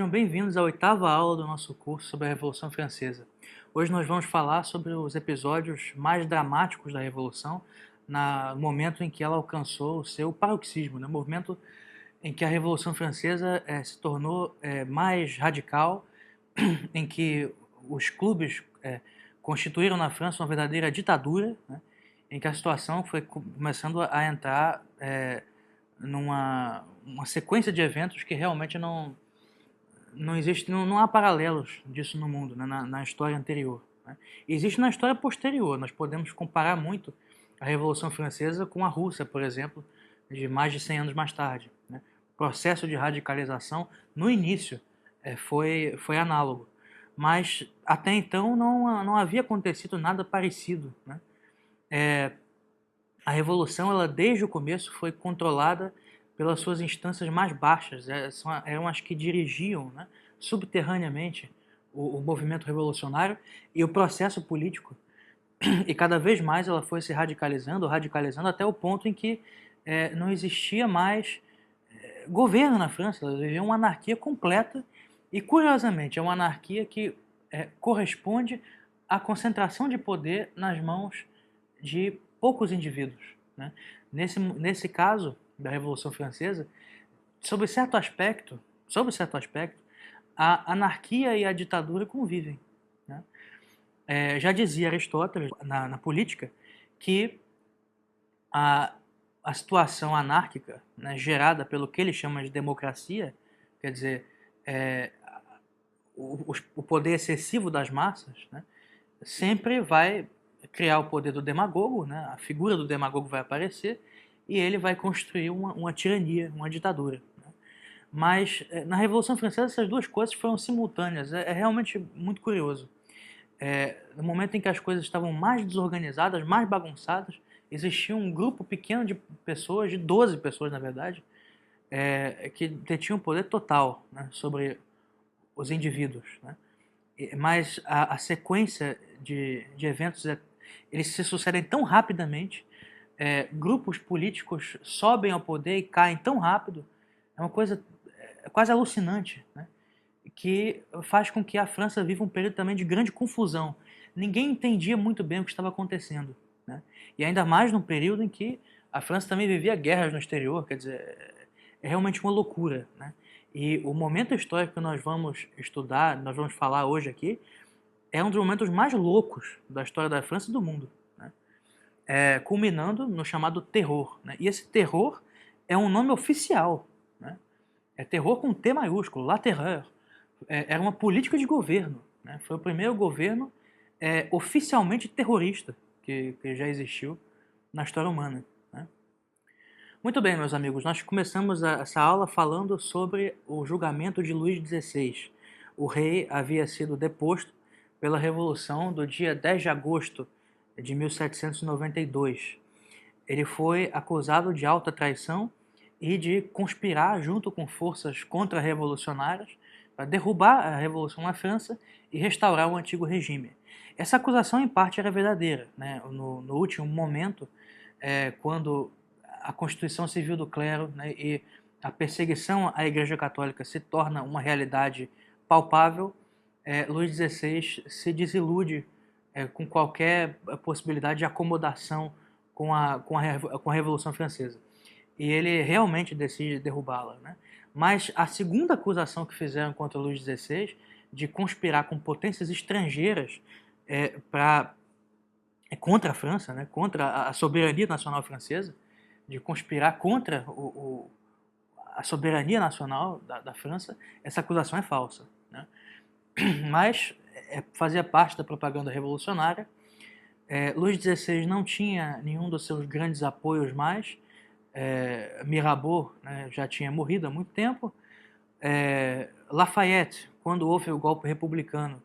Sejam bem-vindos à oitava aula do nosso curso sobre a Revolução Francesa. Hoje nós vamos falar sobre os episódios mais dramáticos da Revolução, no momento em que ela alcançou o seu paroxismo, no momento em que a Revolução Francesa se tornou mais radical, em que os clubes constituíram na França uma verdadeira ditadura, né, em que a situação foi começando a entrar numa uma sequência de eventos que realmente não existe, não há paralelos disso no mundo, né, na história anterior, né. Existe na história posterior, nós podemos comparar muito a Revolução Francesa com a Rússia, por exemplo, de mais de 100 anos mais tarde, né. O processo de radicalização, no início, foi análogo, mas até então não havia acontecido nada parecido, né. A Revolução, ela desde o começo foi controlada pelas suas instâncias mais baixas, eram as que dirigiam, né, subterraneamente o movimento revolucionário e o processo político, e cada vez mais ela foi se radicalizando, radicalizando até o ponto em que não existia mais governo na França, ela vivia uma anarquia completa e, curiosamente, é uma anarquia que corresponde à concentração de poder nas mãos de poucos indivíduos, né? Nesse caso da Revolução Francesa, sob certo aspecto, a anarquia e a ditadura convivem, né? Já dizia Aristóteles na Política que a, a situação anárquica, né, gerada pelo que ele chama de democracia, quer dizer, é, o poder excessivo das massas, né, sempre vai criar o poder do demagogo, né, a figura do demagogo vai aparecer e ele vai construir uma tirania, uma ditadura, né. Mas na Revolução Francesa essas duas coisas foram simultâneas, é realmente muito curioso. No momento em que as coisas estavam mais desorganizadas, mais bagunçadas, existia um grupo pequeno de pessoas, de 12 pessoas na verdade, que detinham poder total, né, sobre os indivíduos, né? Mas a sequência de eventos, eles se sucedem tão rapidamente, grupos políticos sobem ao poder e caem tão rápido, é uma coisa quase alucinante, né? Que faz com que a França viva um período também de grande confusão. Ninguém entendia muito bem o que estava acontecendo, né? E ainda mais num período em que a França também vivia guerras no exterior, quer dizer, é realmente uma loucura, né? E o momento histórico que nós vamos estudar, nós vamos falar hoje aqui, é um dos momentos mais loucos da história da França e do mundo, né? Culminando no chamado terror, né? E esse terror é um nome oficial, né? É terror com T maiúsculo, la terreur. Era uma política de governo, né? Foi o primeiro governo oficialmente terrorista que já existiu na história humana, né? Muito bem, meus amigos, nós começamos essa aula falando sobre o julgamento de Luís XVI. O rei havia sido deposto pela Revolução do dia 10 de agosto de 1792. Ele foi acusado de alta traição e de conspirar junto com forças contra-revolucionárias para derrubar a revolução na França e restaurar o antigo regime. Essa acusação, em parte, era verdadeira, né? No último momento, quando a Constituição Civil do Clero, né, e a perseguição à Igreja Católica se torna uma realidade palpável, Luís XVI se desilude com qualquer possibilidade de acomodação com a Revolução Francesa. E ele realmente decide derrubá-la, né? Mas a segunda acusação que fizeram contra Luís XVI, de conspirar com potências estrangeiras contra a França, né, contra a soberania nacional francesa, de conspirar contra a soberania nacional da França, essa acusação é falsa, né? Mas fazia parte da propaganda revolucionária. Luís XVI não tinha nenhum dos seus grandes apoios mais. Mirabeau, né, já tinha morrido há muito tempo. Lafayette, quando houve o golpe republicano,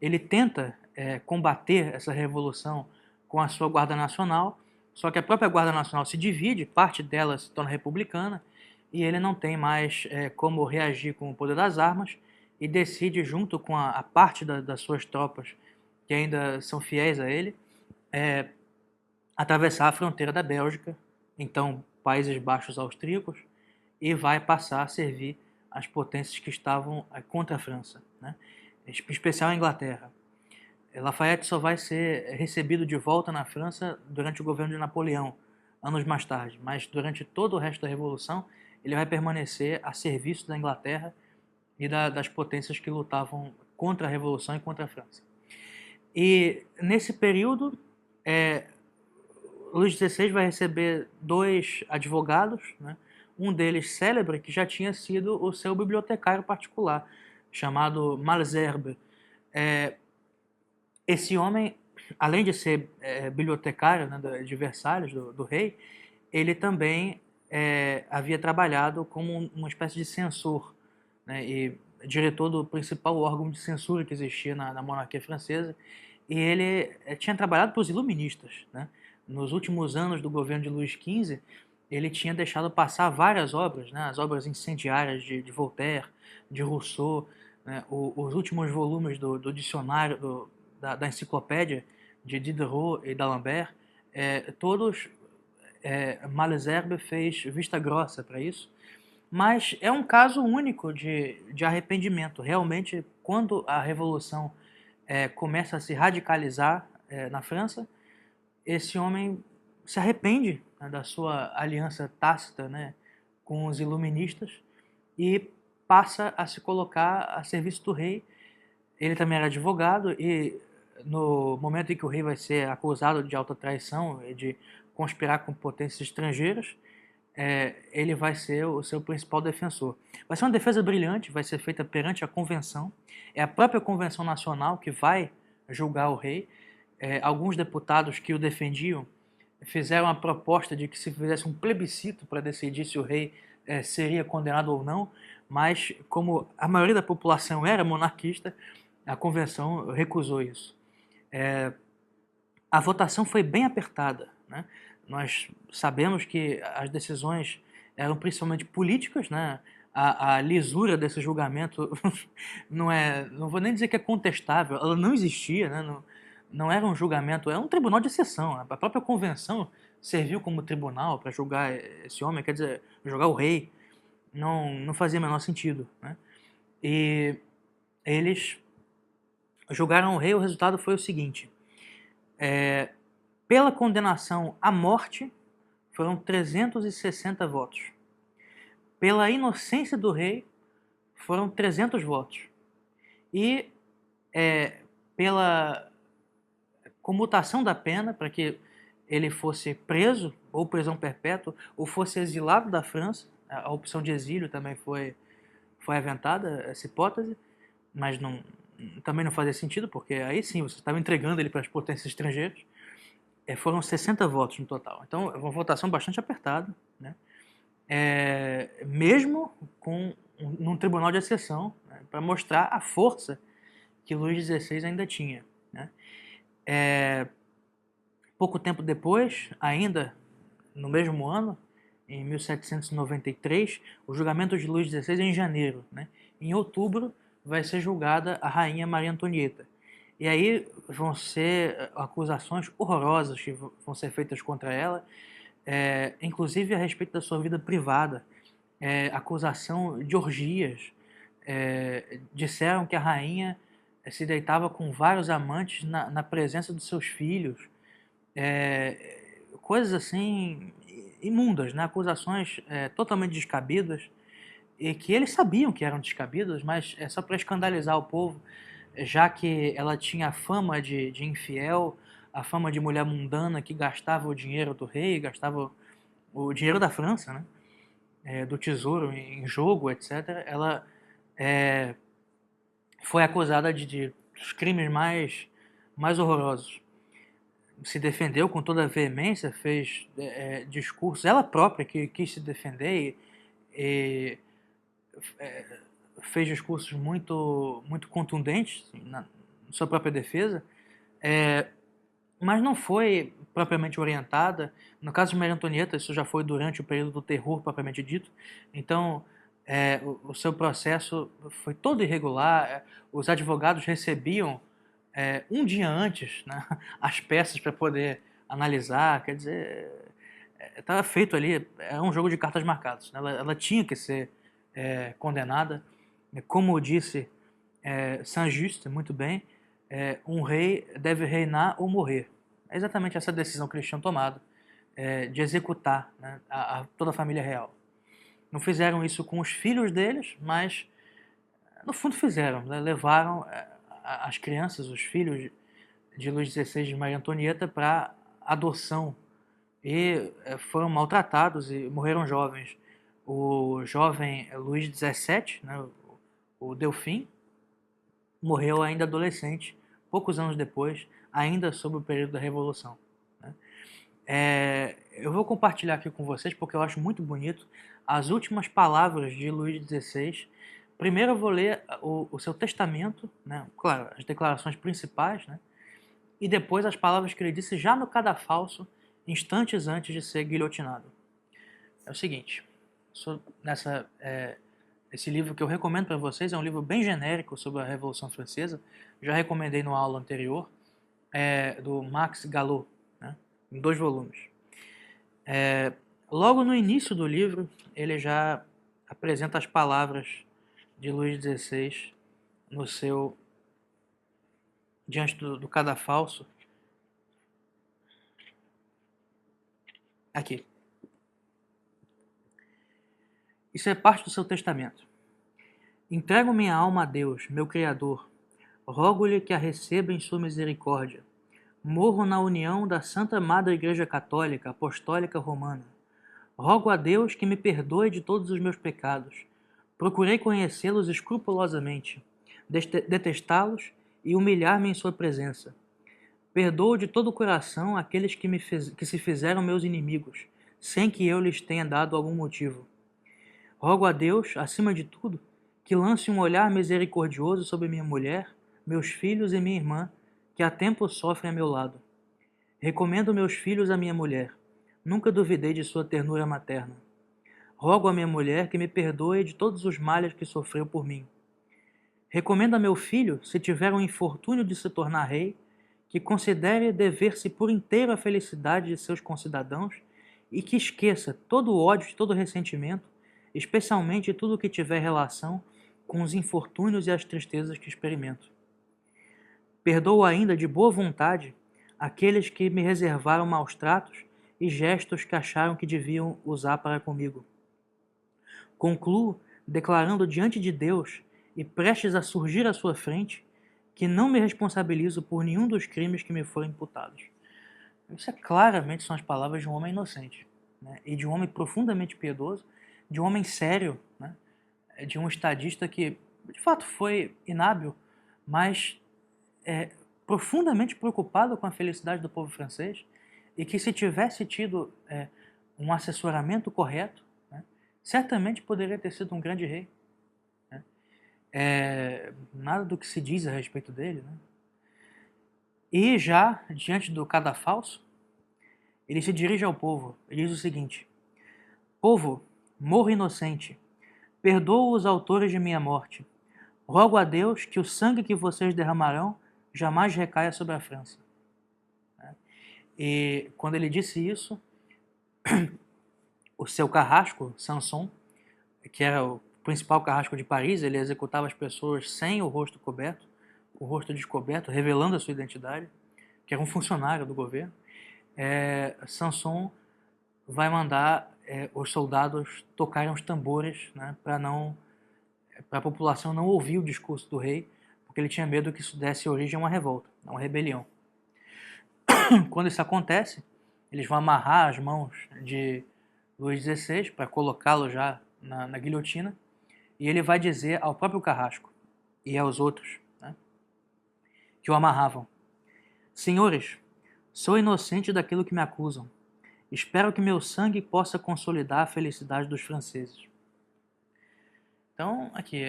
ele tenta combater essa revolução com a sua Guarda Nacional, só que a própria Guarda Nacional se divide, parte dela se torna republicana, e ele não tem mais como reagir com o poder das armas, e decide, junto com a parte das suas tropas que ainda são fiéis a ele, atravessar a fronteira da Bélgica, então Países Baixos austríacos, e vai passar a servir as potências que estavam contra a França, né? Em especial a Inglaterra. Lafayette só vai ser recebido de volta na França durante o governo de Napoleão, anos mais tarde, mas durante todo o resto da Revolução ele vai permanecer a serviço da Inglaterra e das potências que lutavam contra a Revolução e contra a França. E nesse período, Luís XVI vai receber 2 advogados, né? Um deles célebre, que já tinha sido o seu bibliotecário particular, chamado Malesherbes. Esse homem, além de ser bibliotecário, né, de Versalhes, do rei, ele também havia trabalhado como uma espécie de censor, né, e diretor do principal órgão de censura que existia na monarquia francesa, e ele tinha trabalhado para os iluministas, né? Nos últimos anos do governo de Luís XV, ele tinha deixado passar várias obras, né, as obras incendiárias de Voltaire, de Rousseau, né, os últimos volumes do dicionário, da enciclopédia de Diderot e d'Alembert, todos Malesherbes fez vista grossa para isso, mas é um caso único de arrependimento. Realmente, quando a Revolução começa a se radicalizar na França, esse homem se arrepende, né, da sua aliança tácita, né, com os iluministas e passa a se colocar a serviço do rei. Ele também era advogado e no momento em que o rei vai ser acusado de alta traição e de conspirar com potências estrangeiras, ele vai ser o seu principal defensor. Vai ser uma defesa brilhante, vai ser feita perante a convenção. É a própria convenção nacional que vai julgar o rei. Alguns deputados que o defendiam fizeram a proposta de que se fizesse um plebiscito para decidir se o rei seria condenado ou não, mas como a maioria da população era monarquista, a convenção recusou isso. A votação foi bem apertada, né? Nós sabemos que as decisões eram principalmente políticas, né? A lisura desse julgamento não vou nem dizer que é contestável, ela não existia, né? Não era um julgamento, era um tribunal de exceção. A própria convenção serviu como tribunal para julgar esse homem, quer dizer, julgar o rei. Não fazia o menor sentido, né? E eles julgaram o rei, o resultado foi o seguinte: pela condenação à morte, foram 360 votos. Pela inocência do rei, foram 300 votos. E pela comutação da pena, para que ele fosse preso, ou prisão perpétua, ou fosse exilado da França, a opção de exílio também foi aventada, essa hipótese, mas também não fazia sentido, porque aí sim você estava entregando ele para as potências estrangeiras. Foram 60 votos no total. Então, é uma votação bastante apertada, né? Mesmo num tribunal de exceção, né, para mostrar a força que Luís XVI ainda tinha, né? Pouco tempo depois, ainda no mesmo ano, em 1793, o julgamento de Luís XVI é em janeiro, né? Em outubro vai ser julgada a rainha Maria Antonieta. E aí vão ser acusações horrorosas que vão ser feitas contra ela, inclusive a respeito da sua vida privada, acusação de orgias. Disseram que a rainha se deitava com vários amantes na presença dos seus filhos. Coisas assim imundas, né? Acusações totalmente descabidas e que eles sabiam que eram descabidas, mas é só para escandalizar o povo, já que ela tinha a fama de infiel, a fama de mulher mundana que gastava o dinheiro do rei, gastava o dinheiro da França, né? Do tesouro em jogo, etc. Ela foi acusada de crimes mais horrorosos. Se defendeu com toda a veemência, fez discursos, ela própria que quis se defender e fez discursos muito contundentes na sua própria defesa, mas não foi propriamente orientada. No caso de Maria Antonieta, isso já foi durante o período do terror propriamente dito, então o seu processo foi todo irregular. Os advogados recebiam um dia antes, né, as peças para poder analisar, quer dizer, estava feito ali, é um jogo de cartas marcadas, né? Ela tinha que ser condenada. Como disse Saint-Just, muito bem, um rei deve reinar ou morrer. É exatamente essa decisão que eles tinham tomado, de executar, né, toda a família real. Não fizeram isso com os filhos deles, mas no fundo fizeram, né? Levaram as crianças, os filhos de Luís XVI e de Maria Antonieta para adoção e foram maltratados e morreram jovens. O jovem Luís XVII, né, o Delfim, morreu ainda adolescente, poucos anos depois, ainda sob o período da Revolução, né? Eu vou compartilhar aqui com vocês porque eu acho muito bonito as últimas palavras de Luís XVI. Primeiro eu vou ler o seu testamento, né? Claro, as declarações principais, né? E depois as palavras que ele disse já no cadafalso, instantes antes de ser guilhotinado. É o seguinte, esse livro que eu recomendo para vocês é um livro bem genérico sobre a Revolução Francesa, já recomendei no aula anterior, do Max Gallo, né? Em 2 volumes. Logo no início do livro, ele já apresenta as palavras de Luís XVI diante do cadafalso. Aqui. Isso é parte do seu testamento. Entrego minha alma a Deus, meu Criador. Rogo-lhe que a receba em sua misericórdia. Morro na união da Santa Madre Igreja Católica Apostólica Romana. Rogo a Deus que me perdoe de todos os meus pecados. Procurei conhecê-los escrupulosamente, detestá-los e humilhar-me em sua presença. Perdoo de todo o coração aqueles que se fizeram meus inimigos, sem que eu lhes tenha dado algum motivo. Rogo a Deus, acima de tudo, que lance um olhar misericordioso sobre minha mulher, meus filhos e minha irmã, que há tempo sofrem a meu lado. Recomendo meus filhos à minha mulher. Nunca duvidei de sua ternura materna. Rogo a minha mulher que me perdoe de todos os males que sofreu por mim. Recomendo a meu filho, se tiver um infortúnio de se tornar rei, que considere dever-se por inteiro à felicidade de seus concidadãos e que esqueça todo o ódio e todo o ressentimento, especialmente tudo o que tiver relação com os infortúnios e as tristezas que experimento. Perdoo ainda de boa vontade aqueles que me reservaram maus tratos e gestos que acharam que deviam usar para comigo. Concluo declarando diante de Deus e prestes a surgir à sua frente que não me responsabilizo por nenhum dos crimes que me foram imputados. Isso claramente são as palavras de um homem inocente, né? E de um homem profundamente piedoso, de um homem sério, né? De um estadista que, de fato, foi inábil, mas profundamente preocupado com a felicidade do povo francês e que, se tivesse tido um assessoramento correto, né, certamente poderia ter sido um grande rei. Né? Nada do que se diz a respeito dele. Né? E já, diante do cadafalso, ele se dirige ao povo e diz o seguinte: Povo, morro inocente, perdoo os autores de minha morte. Rogo a Deus que o sangue que vocês derramarão jamais recaia sobre a França. E quando ele disse isso, o seu carrasco, Sanson, que era o principal carrasco de Paris, ele executava as pessoas sem o rosto coberto, com o rosto descoberto, revelando a sua identidade, que era um funcionário do governo. Sanson vai mandar os soldados tocarem os tambores, né, para a população não ouvir o discurso do rei, porque ele tinha medo que isso desse origem a uma revolta, a uma rebelião. Quando isso acontece, eles vão amarrar as mãos de Luís XVI para colocá-lo já na guilhotina, e ele vai dizer ao próprio Carrasco e aos outros, né, que o amarravam: Senhores, sou inocente daquilo que me acusam. Espero que meu sangue possa consolidar a felicidade dos franceses. Então, aqui,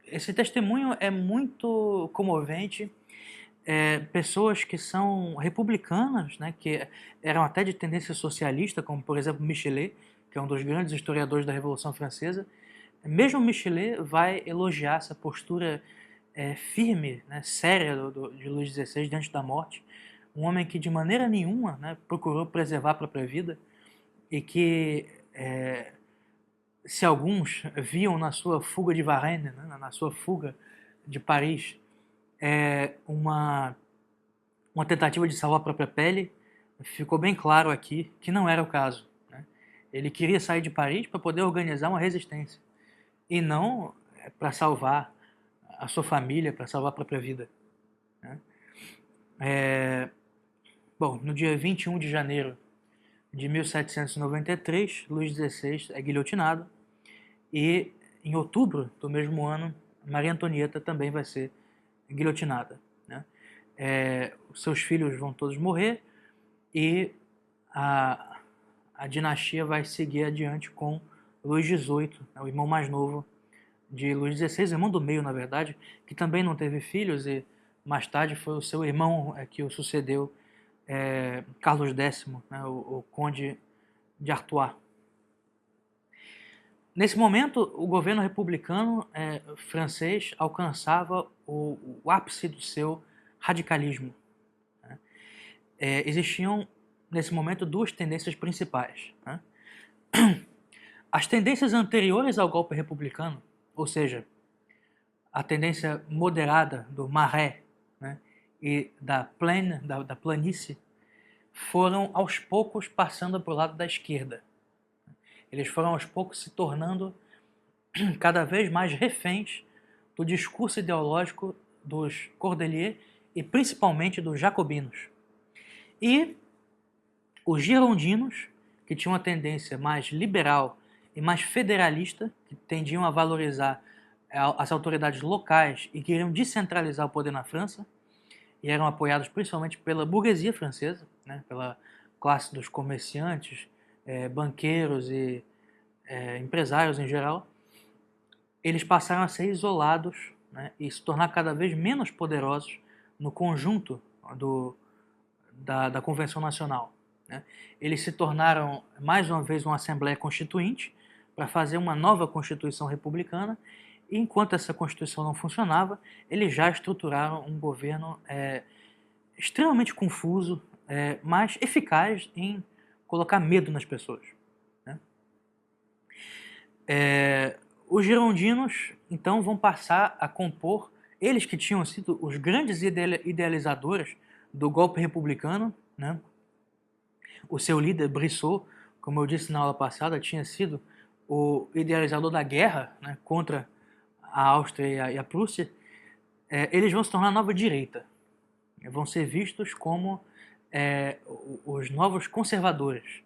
esse testemunho é muito comovente. Pessoas que são republicanas, né, que eram até de tendência socialista, como por exemplo Michelet, que é um dos grandes historiadores da Revolução Francesa, mesmo Michelet vai elogiar essa postura firme, né, séria de Luís XVI diante da morte, um homem que de maneira nenhuma, né, procurou preservar a própria vida e que se alguns viam na sua fuga de Varennes, né, na sua fuga de Paris, uma tentativa de salvar a própria pele, ficou bem claro aqui que não era o caso, né? Ele queria sair de Paris para poder organizar uma resistência, e não para salvar a sua família, para salvar a própria vida, né? Bom, no dia 21 de janeiro de 1793, Luís XVI é guilhotinado, e em outubro do mesmo ano, Maria Antonieta também vai ser guilhotinada, né? Os seus filhos vão todos morrer, e a dinastia vai seguir adiante com Luís XVIII, né, o irmão mais novo de Luís XVI, irmão do meio, na verdade, que também não teve filhos, e mais tarde foi o seu irmão que o sucedeu, Carlos X, né, o conde de Artois. Nesse momento, o governo republicano francês alcançava o ápice do seu radicalismo, né? Existiam, nesse momento, duas tendências principais, né? As tendências anteriores ao golpe republicano, ou seja, a tendência moderada do Marais, né, e da Plaine, da planície, foram aos poucos passando para o lado da esquerda. Eles foram aos poucos se tornando cada vez mais reféns do discurso ideológico dos Cordeliers e principalmente dos jacobinos. E os girondinos, que tinham uma tendência mais liberal e mais federalista, que tendiam a valorizar as autoridades locais e queriam descentralizar o poder na França, e eram apoiados principalmente pela burguesia francesa, né, pela classe dos comerciantes, banqueiros e empresários em geral. Eles passaram a ser isolados, né, e se tornar cada vez menos poderosos no conjunto da Convenção Nacional, né? Eles se tornaram, mais uma vez, uma Assembleia Constituinte para fazer uma nova Constituição Republicana, e enquanto essa Constituição não funcionava, eles já estruturaram um governo extremamente confuso, mas eficaz em colocar medo nas pessoas, né? Os girondinos, então, vão passar a compor, eles que tinham sido os grandes idealizadores do golpe republicano, né? O seu líder, Brissot, como eu disse na aula passada, tinha sido o idealizador da guerra, né, contra a Áustria e a Prússia. Eles vão se tornar a nova direita, vão ser vistos como os novos conservadores.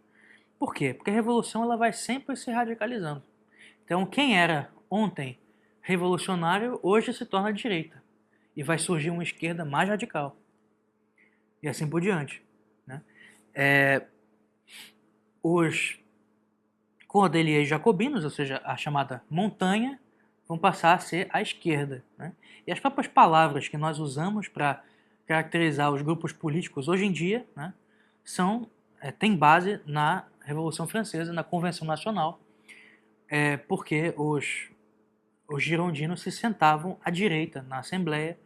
Por quê? Porque a revolução ela vai sempre se radicalizando. Então, quem era ontem revolucionário, hoje se torna direita. E vai surgir uma esquerda mais radical. E assim por diante, né? Os Cordeliers jacobinos, ou seja, a chamada montanha, vão passar a ser a esquerda, né? E as próprias palavras que nós usamos para caracterizar os grupos políticos hoje em dia, né, têm base na Revolução Francesa, na Convenção Nacional, porque os girondinos se sentavam à direita na Assembleia,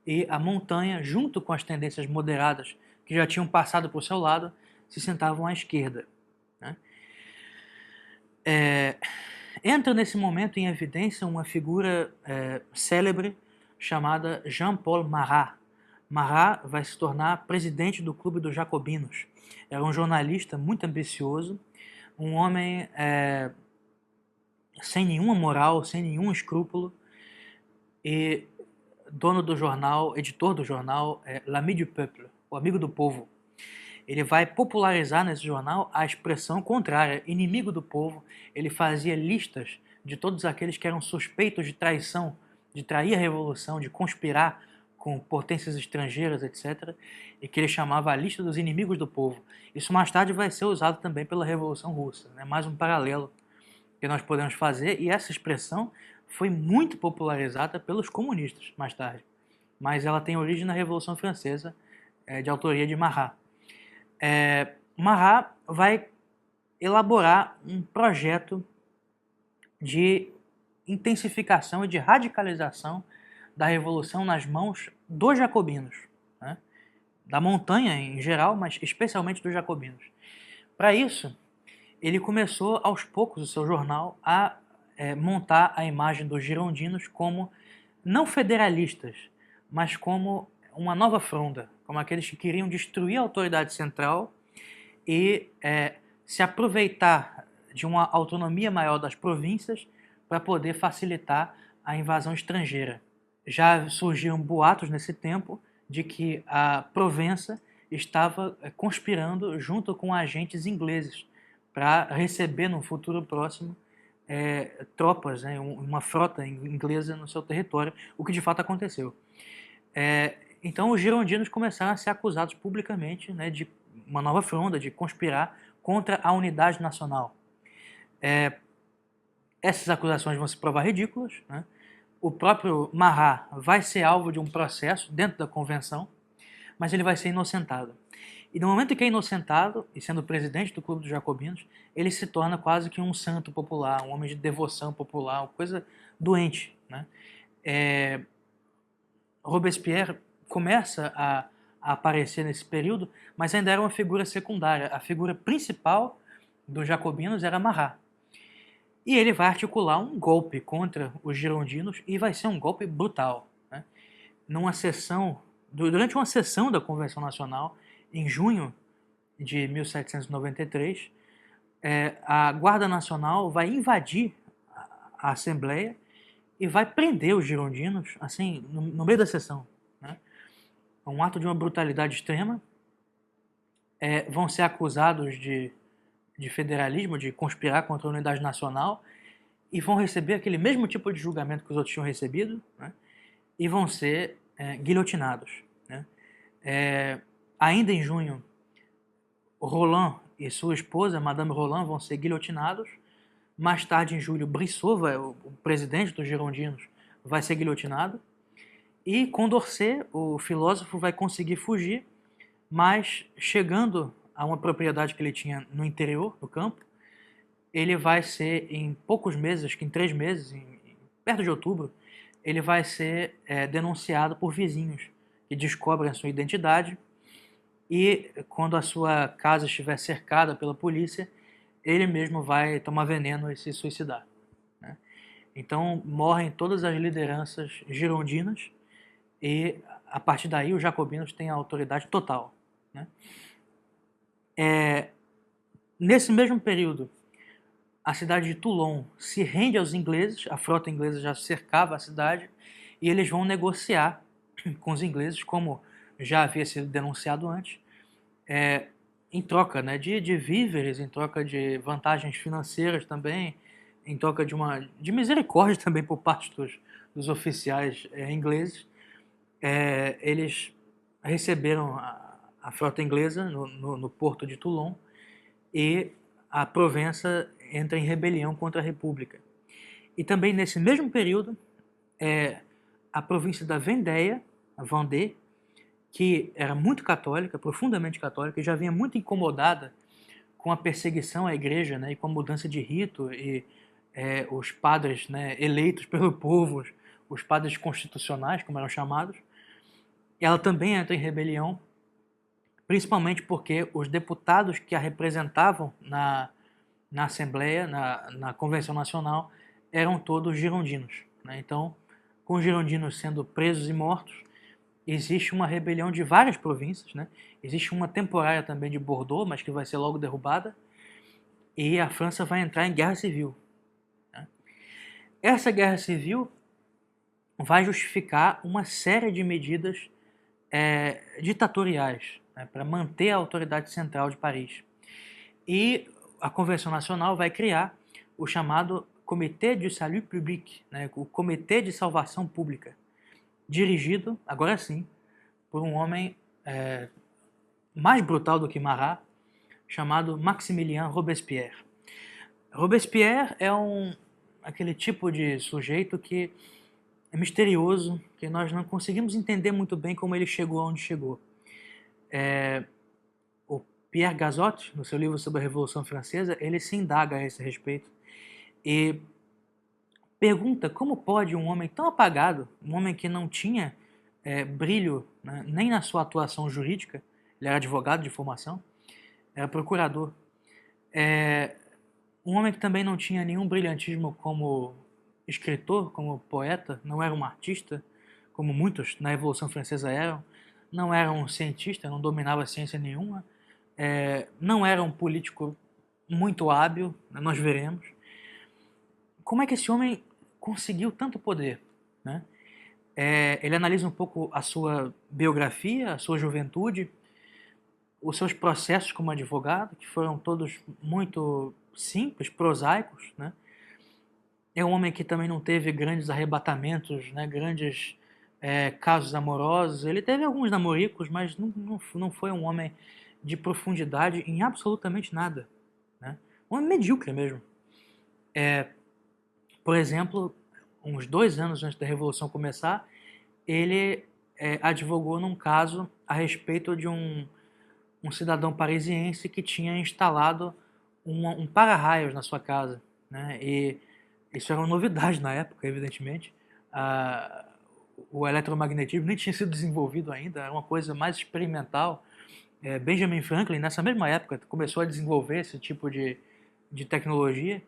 e a montanha, junto com as tendências moderadas que já tinham passado para o seu lado, se sentavam à esquerda, né? Entra nesse momento em evidência uma figura célebre chamada Jean-Paul Marat. Marat vai se tornar presidente do Clube dos Jacobinos. Era um jornalista muito ambicioso, um homem sem nenhuma moral, sem nenhum escrúpulo, e dono do jornal, editor do jornal L'Ami du Peuple, o amigo do povo. Ele vai popularizar nesse jornal a expressão contrária, inimigo do povo. Ele fazia listas de todos aqueles que eram suspeitos de traição, de trair a revolução, de conspirar com potências estrangeiras, etc., e que ele chamava a lista dos inimigos do povo. Isso mais tarde vai ser usado também pela Revolução Russa, né? Mais um paralelo que nós podemos fazer, e essa expressão foi muito popularizada pelos comunistas mais tarde, mas ela tem origem na Revolução Francesa, de autoria de Marat. Marat vai elaborar um projeto de intensificação e de radicalização da revolução nas mãos dos jacobinos, né? Da montanha em geral, mas especialmente dos jacobinos. Para isso, ele começou aos poucos o seu jornal a montar a imagem dos girondinos como não federalistas, mas como uma nova fronda, como aqueles que queriam destruir a autoridade central e se aproveitar de uma autonomia maior das províncias para poder facilitar a invasão estrangeira. Já surgiram boatos nesse tempo de que a Provença estava conspirando junto com agentes ingleses para receber no futuro próximo tropas, né, uma frota inglesa no seu território, o que de fato aconteceu. Então os girondinos começaram a ser acusados publicamente, né, de uma nova fronda, de conspirar contra a unidade nacional. Essas acusações vão se provar ridículas, né? O próprio Marat vai ser alvo de um processo dentro da convenção, mas ele vai ser inocentado. E no momento em que é inocentado, e sendo presidente do Clube dos Jacobinos, ele se torna quase que um santo popular, um homem de devoção popular, uma coisa doente, né? Robespierre começa a aparecer nesse período, mas ainda era uma figura secundária. A figura principal dos jacobinos era Marat. E ele vai articular um golpe contra os girondinos e vai ser um golpe brutal, né? Durante uma sessão da Convenção Nacional, em junho de 1793, a Guarda Nacional vai invadir a Assembleia e vai prender os girondinos, assim, no meio da sessão, né? Um ato de uma brutalidade extrema. Vão ser acusados de federalismo, de conspirar contra a unidade nacional, e vão receber aquele mesmo tipo de julgamento que os outros tinham recebido, né? E vão ser guilhotinados, né? Ainda em junho, Roland e sua esposa, Madame Roland, vão ser guilhotinados. Mais tarde, em julho, Brissot, o presidente dos girondinos, vai ser guilhotinado. E Condorcet, o filósofo, vai conseguir fugir, mas chegando a uma propriedade que ele tinha no interior, no campo, ele vai ser, em poucos meses, acho que em 3 meses, perto de outubro, ele vai ser denunciado por vizinhos que descobrem a sua identidade, e quando a sua casa estiver cercada pela polícia, ele mesmo vai tomar veneno e se suicidar, né? Então morrem todas as lideranças girondinas e a partir daí os jacobinos têm a autoridade total, né? Nesse mesmo período, a cidade de Toulon se rende aos ingleses, a frota inglesa já cercava a cidade, e eles vão negociar com os ingleses, como já havia sido denunciado antes, em troca, né, de víveres, em troca de vantagens financeiras também, em troca de misericórdia também por parte dos oficiais ingleses. Eles receberam a frota inglesa no porto de Toulon, e a Provença entra em rebelião contra a República. E também nesse mesmo período, a província da Vendéia, a Vendée, que era muito católica, profundamente católica, e já vinha muito incomodada com a perseguição à igreja, né, e com a mudança de rito, e os padres, né, eleitos pelo povo, os padres constitucionais, como eram chamados, ela também entra em rebelião, principalmente porque os deputados que a representavam na Assembleia, na Convenção Nacional, eram todos girondinos, né? Então, com os girondinos sendo presos e mortos, existe uma rebelião de várias províncias, né? Existe uma temporária também de Bordeaux, mas que vai ser logo derrubada, e a França vai entrar em guerra civil, né? Essa guerra civil vai justificar uma série de medidas ditatoriais, né, para manter a autoridade central de Paris. E a Convenção Nacional vai criar o chamado Comité du Salut Public, né, o Comitê de Salvação Pública, dirigido, agora sim, por um homem mais brutal do que Marat, chamado Maximilien Robespierre. Robespierre é aquele tipo de sujeito que é misterioso, que nós não conseguimos entender muito bem como ele chegou aonde chegou. O Pierre Gazotte, no seu livro sobre a Revolução Francesa, ele se indaga a esse respeito e pergunta como pode um homem tão apagado, um homem que não tinha brilho, né, nem na sua atuação jurídica, ele era advogado de formação, era procurador, Um homem que também não tinha nenhum brilhantismo como escritor, como poeta, não era um artista, como muitos na Revolução Francesa eram, não era um cientista, não dominava ciência nenhuma, não era um político muito hábil, nós veremos. Como é que esse homem conseguiu tanto poder, né? Ele analisa um pouco a sua biografia, a sua juventude, os seus processos como advogado, que foram todos muito simples, prosaicos, né? É um homem que também não teve grandes arrebatamentos, né? Grandes casos amorosos. Ele teve alguns namoricos, mas não foi um homem de profundidade em absolutamente nada, né? Um homem medíocre mesmo. Por exemplo, uns 2 anos antes da Revolução começar, ele advogou num caso a respeito de um cidadão parisiense que tinha instalado um para-raios na sua casa, né? E isso era uma novidade na época, evidentemente. O eletromagnetismo nem tinha sido desenvolvido ainda, era uma coisa mais experimental. Benjamin Franklin, nessa mesma época, começou a desenvolver esse tipo de tecnologia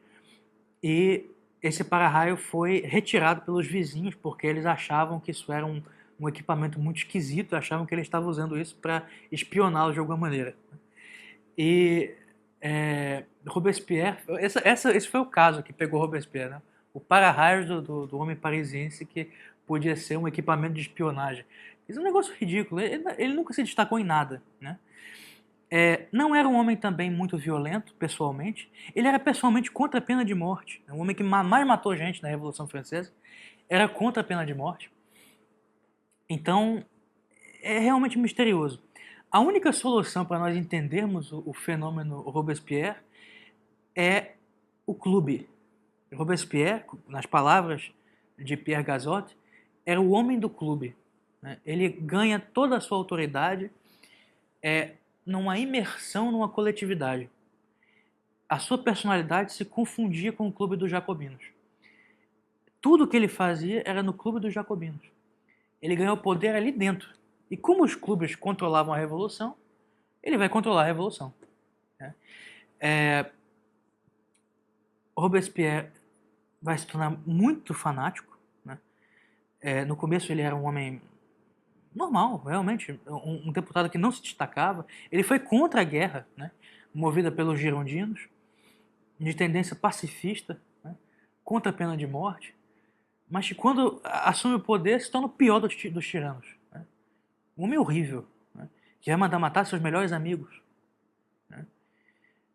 e esse para-raio foi retirado pelos vizinhos porque eles achavam que isso era um equipamento muito esquisito, achavam que ele estava usando isso para espioná-los de alguma maneira. E Robespierre, esse foi o caso que pegou Robespierre, né? O para-raios do homem parisiense que podia ser um equipamento de espionagem. Isso é um negócio ridículo, ele nunca se destacou em nada, né? Não era um homem também muito violento, pessoalmente. Ele era pessoalmente contra a pena de morte. Um homem que mais matou gente na Revolução Francesa era contra a pena de morte. Então, é realmente misterioso. A única solução para nós entendermos o fenômeno Robespierre é o clube. Robespierre, nas palavras de Pierre Gazotte, era o homem do clube, né? Ele ganha toda a sua autoridade numa imersão numa coletividade. A sua personalidade se confundia com o clube dos jacobinos. Tudo que ele fazia era no clube dos jacobinos. Ele ganhou poder ali dentro. E como os clubes controlavam a revolução, ele vai controlar a revolução, né? Robespierre vai se tornar muito fanático, né? No começo ele era um homem normal, realmente, um deputado que não se destacava. Ele foi contra a guerra, né? Movida pelos girondinos, de tendência pacifista, né? Contra a pena de morte, mas que quando assume o poder se torna o pior dos tiranos, né? Um homem horrível, né? Que vai mandar matar seus melhores amigos, né?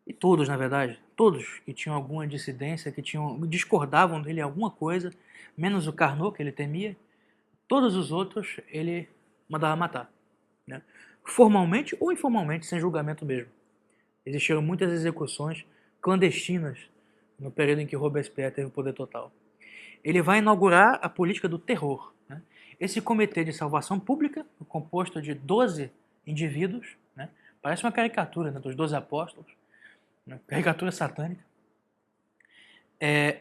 E todos, na verdade, todos que tinham alguma dissidência, que discordavam dele em alguma coisa, menos o Carnot, que ele temia, todos os outros ele mandava matar, né? Formalmente ou informalmente, sem julgamento mesmo. Existiram muitas execuções clandestinas no período em que Robespierre teve o poder total. Ele vai inaugurar a política do terror, né? Esse comitê de salvação pública, composto de 12 indivíduos, né? Parece uma caricatura, né, dos 12 apóstolos, né? Caricatura satânica.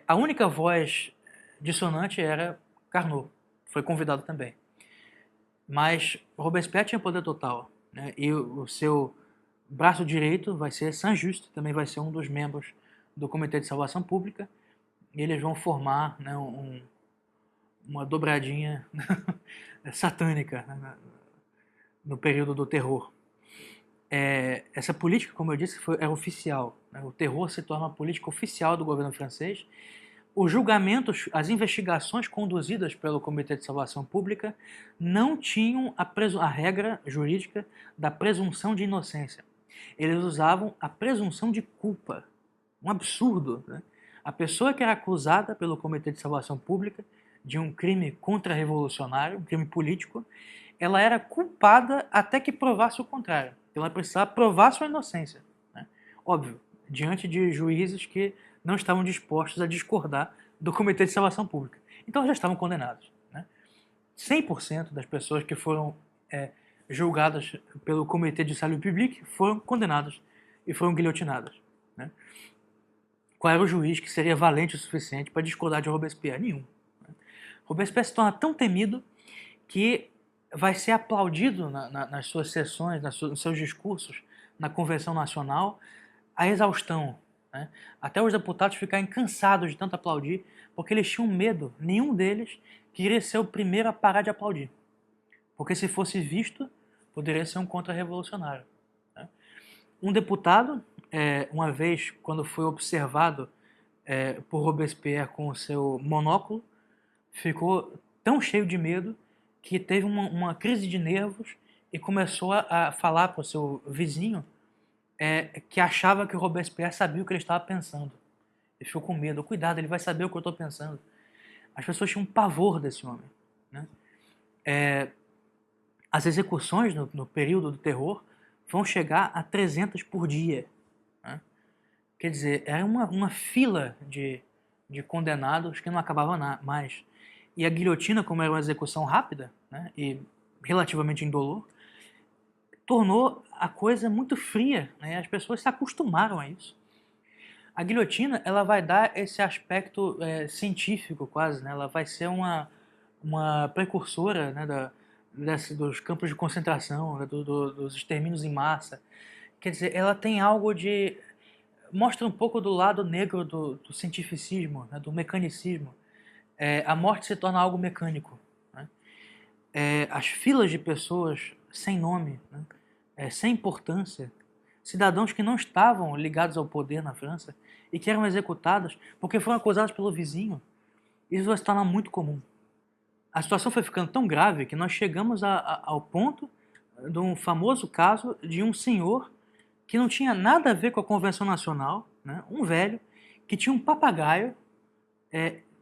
A única voz dissonante era Carnot, foi convidado também. Mas Robespierre tinha poder total, né? E o seu braço direito vai ser Saint-Just, também vai ser um dos membros do Comitê de Salvação Pública. E eles vão formar, né, uma dobradinha satânica, né, no período do terror. Essa política, como eu disse, era oficial, né? O terror se torna uma política oficial do governo francês. Os julgamentos, as investigações conduzidas pelo Comitê de Salvação Pública não tinham a regra jurídica da presunção de inocência. Eles usavam a presunção de culpa. Um absurdo, né? A pessoa que era acusada pelo Comitê de Salvação Pública de um crime contra-revolucionário, um crime político, ela era culpada até que provasse o contrário. Então ela precisava provar sua inocência, né? Óbvio, diante de juízes que não estavam dispostos a discordar do Comitê de Salvação Pública. Então já estavam condenados, né? 100% das pessoas que foram julgadas pelo Comitê de Salut Public foram condenadas e foram guilhotinadas, né? Qual era o juiz que seria valente o suficiente para discordar de Robespierre? Nenhum, né? Robespierre se torna tão temido que vai ser aplaudido nas suas sessões, nos seus discursos, na Convenção Nacional, a exaustão. né, até os deputados ficarem cansados de tanto aplaudir, porque eles tinham medo, nenhum deles queria ser o primeiro a parar de aplaudir. Porque se fosse visto, poderia ser um contra-revolucionário, né. Um deputado, uma vez, quando foi observado por Robespierre com o seu monóculo, ficou tão cheio de medo que teve uma crise de nervos e começou a falar para o seu vizinho que achava que o Robespierre sabia o que ele estava pensando. Ele ficou com medo. Cuidado, ele vai saber o que eu estou pensando. As pessoas tinham pavor desse homem, né? As execuções no período do terror vão chegar a 300 por dia, né? Quer dizer, era uma fila de condenados que não acabava mais. E a guilhotina, como era uma execução rápida, né, e relativamente indolor, tornou a coisa muito fria, né? As pessoas se acostumaram a isso. A guilhotina, ela vai dar esse aspecto científico quase, né? Ela vai ser uma precursora, né, dos campos de concentração, né, dos extermínios em massa. Quer dizer, ela tem algo de... mostra um pouco do lado negro do cientificismo, né, do mecanicismo. A morte se torna algo mecânico, né? As filas de pessoas sem nome, né, sem importância, cidadãos que não estavam ligados ao poder na França e que eram executados porque foram acusados pelo vizinho, isso vai se tornar muito comum. A situação foi ficando tão grave que nós chegamos ao ponto de um famoso caso de um senhor que não tinha nada a ver com a Convenção Nacional, né, um velho, que tinha um papagaio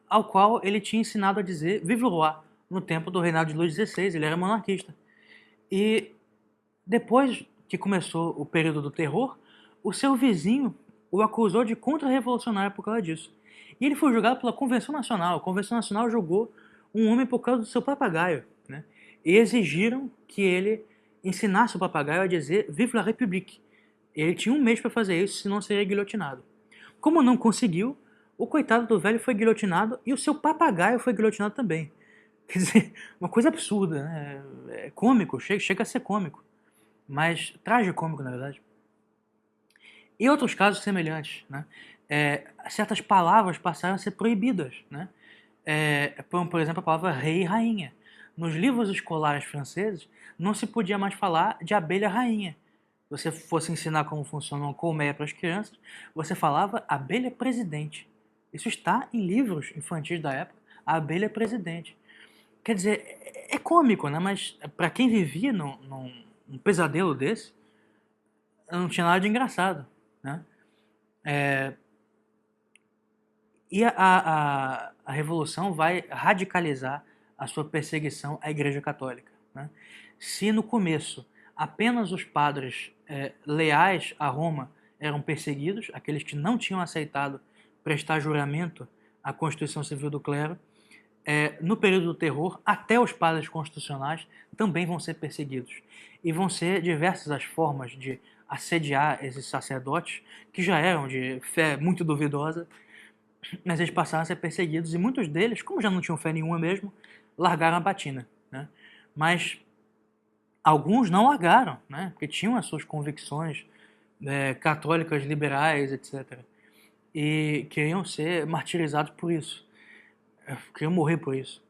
ao qual ele tinha ensinado a dizer Vive le roi, no tempo do reinado de Luís XVI, ele era monarquista. E depois que começou o período do terror, o seu vizinho o acusou de contra-revolucionário por causa disso. E ele foi julgado pela Convenção Nacional. A Convenção Nacional julgou um homem por causa do seu papagaio, né? E exigiram que ele ensinasse o papagaio a dizer Vive la République. Ele tinha um mês para fazer isso, senão seria guilhotinado. Como não conseguiu, o coitado do velho foi guilhotinado e o seu papagaio foi guilhotinado também. Quer dizer, uma coisa absurda, né? É cômico, chega a ser cômico, mas tragicômico, na verdade. E outros casos semelhantes, né? Certas palavras passaram a ser proibidas, né? Por exemplo, a palavra rei e rainha. Nos livros escolares franceses, não se podia mais falar de abelha rainha. Se você fosse ensinar como funciona uma colmeia para as crianças, você falava abelha presidente. Isso está em livros infantis da época, a abelha presidente. Quer dizer, é cômico, né? Mas para quem vivia num pesadelo desse, não tinha nada de engraçado, né? E a Revolução vai radicalizar a sua perseguição à Igreja Católica, né? Se no começo apenas os padres leais a Roma eram perseguidos, aqueles que não tinham aceitado prestar juramento à Constituição Civil do Clero, no período do terror, até os padres constitucionais também vão ser perseguidos. E vão ser diversas as formas de assediar esses sacerdotes, que já eram de fé muito duvidosa, mas eles passaram a ser perseguidos, e muitos deles, como já não tinham fé nenhuma mesmo, largaram a batina, né? Mas alguns não largaram, né? Porque tinham as suas convicções católicas, liberais, etc. E queriam ser martirizados por isso. Queriam morrer por isso.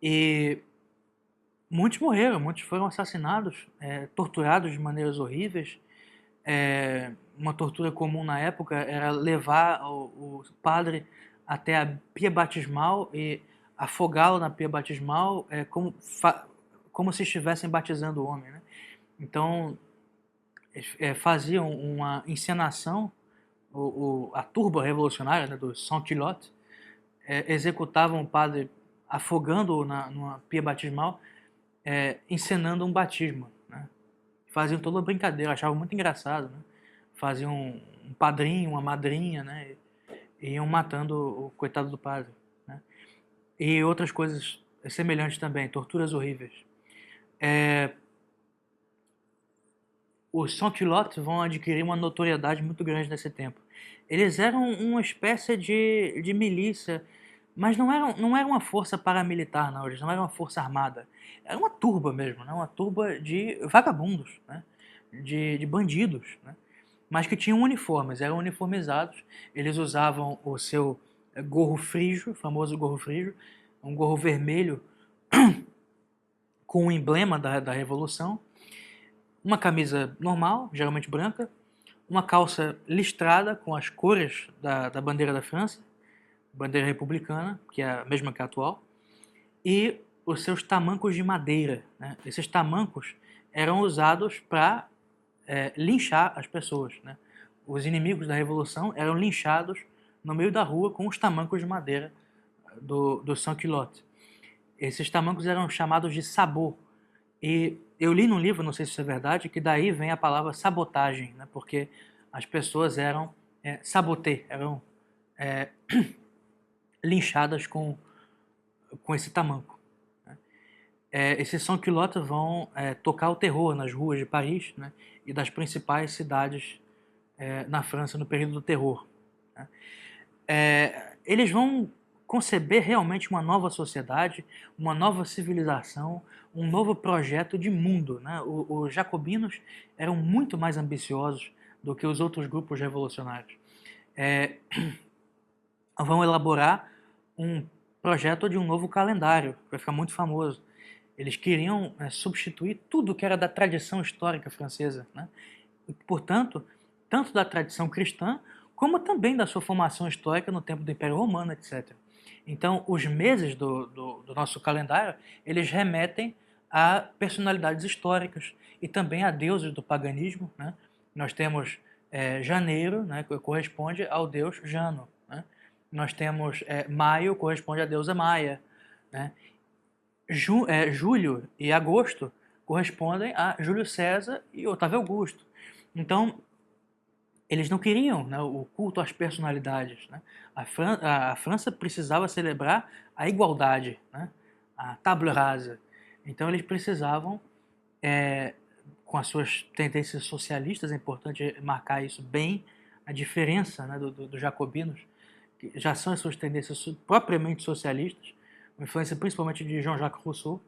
E muitos morreram, muitos foram assassinados, torturados de maneiras horríveis. Uma tortura comum na época era levar o padre até a pia batismal e afogá-lo na pia batismal, como se estivessem batizando o homem, né? Então, faziam uma encenação, a turba revolucionária, né, do sans-culotte, executavam o padre afogando-o numa pia batismal, encenando um batismo, né? Faziam toda uma brincadeira, achavam muito engraçado, né? Faziam um padrinho, uma madrinha, né? E iam matando o coitado do padre, né? E outras coisas semelhantes também, torturas horríveis. Os sans-culottes vão adquirir uma notoriedade muito grande nesse tempo. Eles eram uma espécie de milícia, mas não era uma força paramilitar, não. Eles não eram uma força armada. Era uma turba mesmo, né? Uma turba de vagabundos, né? De bandidos, né? mas que tinham uniformes, eram uniformizados. Eles usavam o seu gorro frígio, famoso gorro frígio, um gorro vermelho com o emblema da Revolução, uma camisa normal, geralmente branca, uma calça listrada com as cores da bandeira da França, bandeira republicana, que é a mesma que a atual, e os seus tamancos de madeira. Né? Esses tamancos eram usados para linchar as pessoas. Né? Os inimigos da Revolução eram linchados no meio da rua com os tamancos de madeira do sans-culotte. Esses tamancos eram chamados de sabot. E eu li num livro, não sei se isso é verdade, que daí vem a palavra sabotagem, né? Porque as pessoas eram sabotées, eram linchadas com esse tamanco. Né? Esses sans-culottes vão tocar o terror nas ruas de Paris, né? E das principais cidades na França no período do terror. Né? Eles vão conceber realmente uma nova sociedade, uma nova civilização, um novo projeto de mundo. Né? Os jacobinos eram muito mais ambiciosos do que os outros grupos revolucionários. Vão elaborar um projeto de um novo calendário, que vai ficar muito famoso. Eles queriam substituir tudo que era da tradição histórica francesa. Né? Portanto, tanto da tradição cristã, como também da sua formação histórica no tempo do Império Romano, etc. Então, os meses do nosso calendário, eles remetem a personalidades históricas e também a deuses do paganismo. Né? Nós temos janeiro, né, que corresponde ao deus Jano. Né? Nós temos maio, corresponde à deusa Maia. Né? Julho e agosto correspondem a Júlio César e Otávio Augusto. Então, eles não queriam, né, o culto às personalidades. Né? A França precisava celebrar a igualdade, né? A table rasa. Então, eles precisavam, com as suas tendências socialistas, é importante marcar isso bem, a diferença, né, dos jacobinos, que já são as suas tendências propriamente socialistas, uma influência principalmente de Jean-Jacques Rousseau.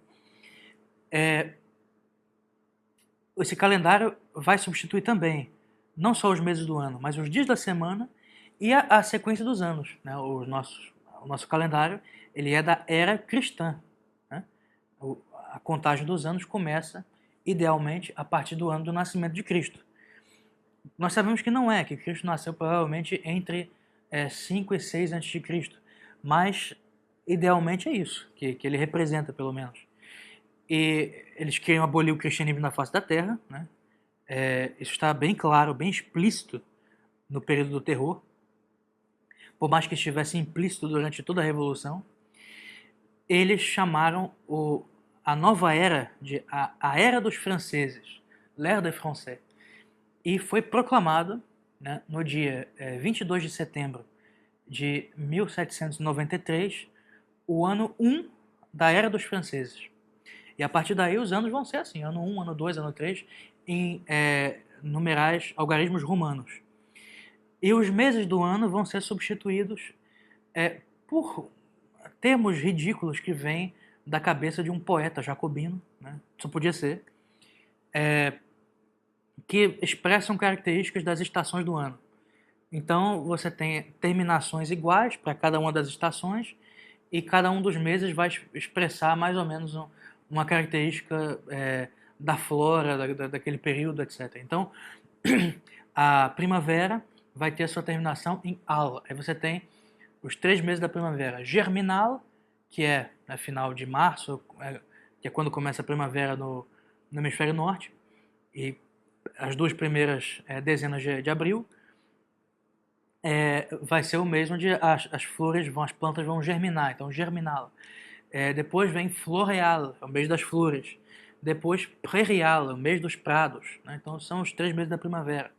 Esse calendário vai substituir também não só os meses do ano, mas os dias da semana e a sequência dos anos. Né? O nosso calendário ele é da era cristã. Né? A contagem dos anos começa, idealmente, a partir do ano do nascimento de Cristo. Nós sabemos que não é, que Cristo nasceu provavelmente entre 5 e 6 a.C., mas idealmente é isso, que ele representa, pelo menos. E eles queriam abolir o cristianismo na face da terra, né? Isso está bem claro, bem explícito no período do terror, por mais que estivesse implícito durante toda a Revolução. Eles chamaram a nova era de a Era dos Franceses, l'ère des Français, e foi proclamado, né, no dia 22 de setembro de 1793, o ano 1 da Era dos Franceses. E a partir daí os anos vão ser assim, ano 1, ano 2, ano 3, em numerais algarismos romanos. E os meses do ano vão ser substituídos por termos ridículos que vêm da cabeça de um poeta jacobino, né? Só podia ser, que expressam características das estações do ano. Então você tem terminações iguais para cada uma das estações e cada um dos meses vai expressar mais ou menos uma característica da flora, daquele período, etc. Então, a primavera vai ter a sua terminação em al. Aí você tem os 3 meses da primavera. Germinal, que é final de março, que é quando começa a primavera no hemisfério norte, e as 2 primeiras dezenas de abril, vai ser o mês onde as flores as plantas vão germinar, então germinal. Depois vem floreal, é o mês das flores. Depois prairial, é o mês dos prados. Né? Então são os 3 meses da primavera.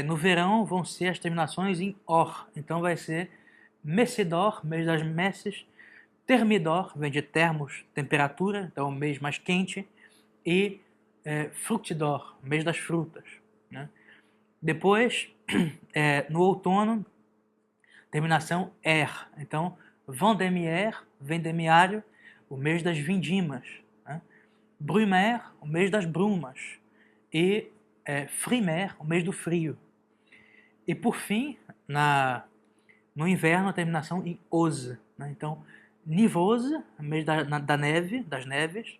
No verão vão ser as terminações em or, então vai ser messidor, mês das messes. Thermidor, vem de termos, temperatura, então o mês mais quente. E fructidor, mês das frutas. Né? Depois, no outono, terminação er. Então, vendémiaire, vendemiário, o mês das vindimas. Né? Brumaire, o mês das brumas. E Frimaire, o mês do frio. E por fim, no inverno, a terminação em ose, né? Então, nivose, mês da neve, das neves,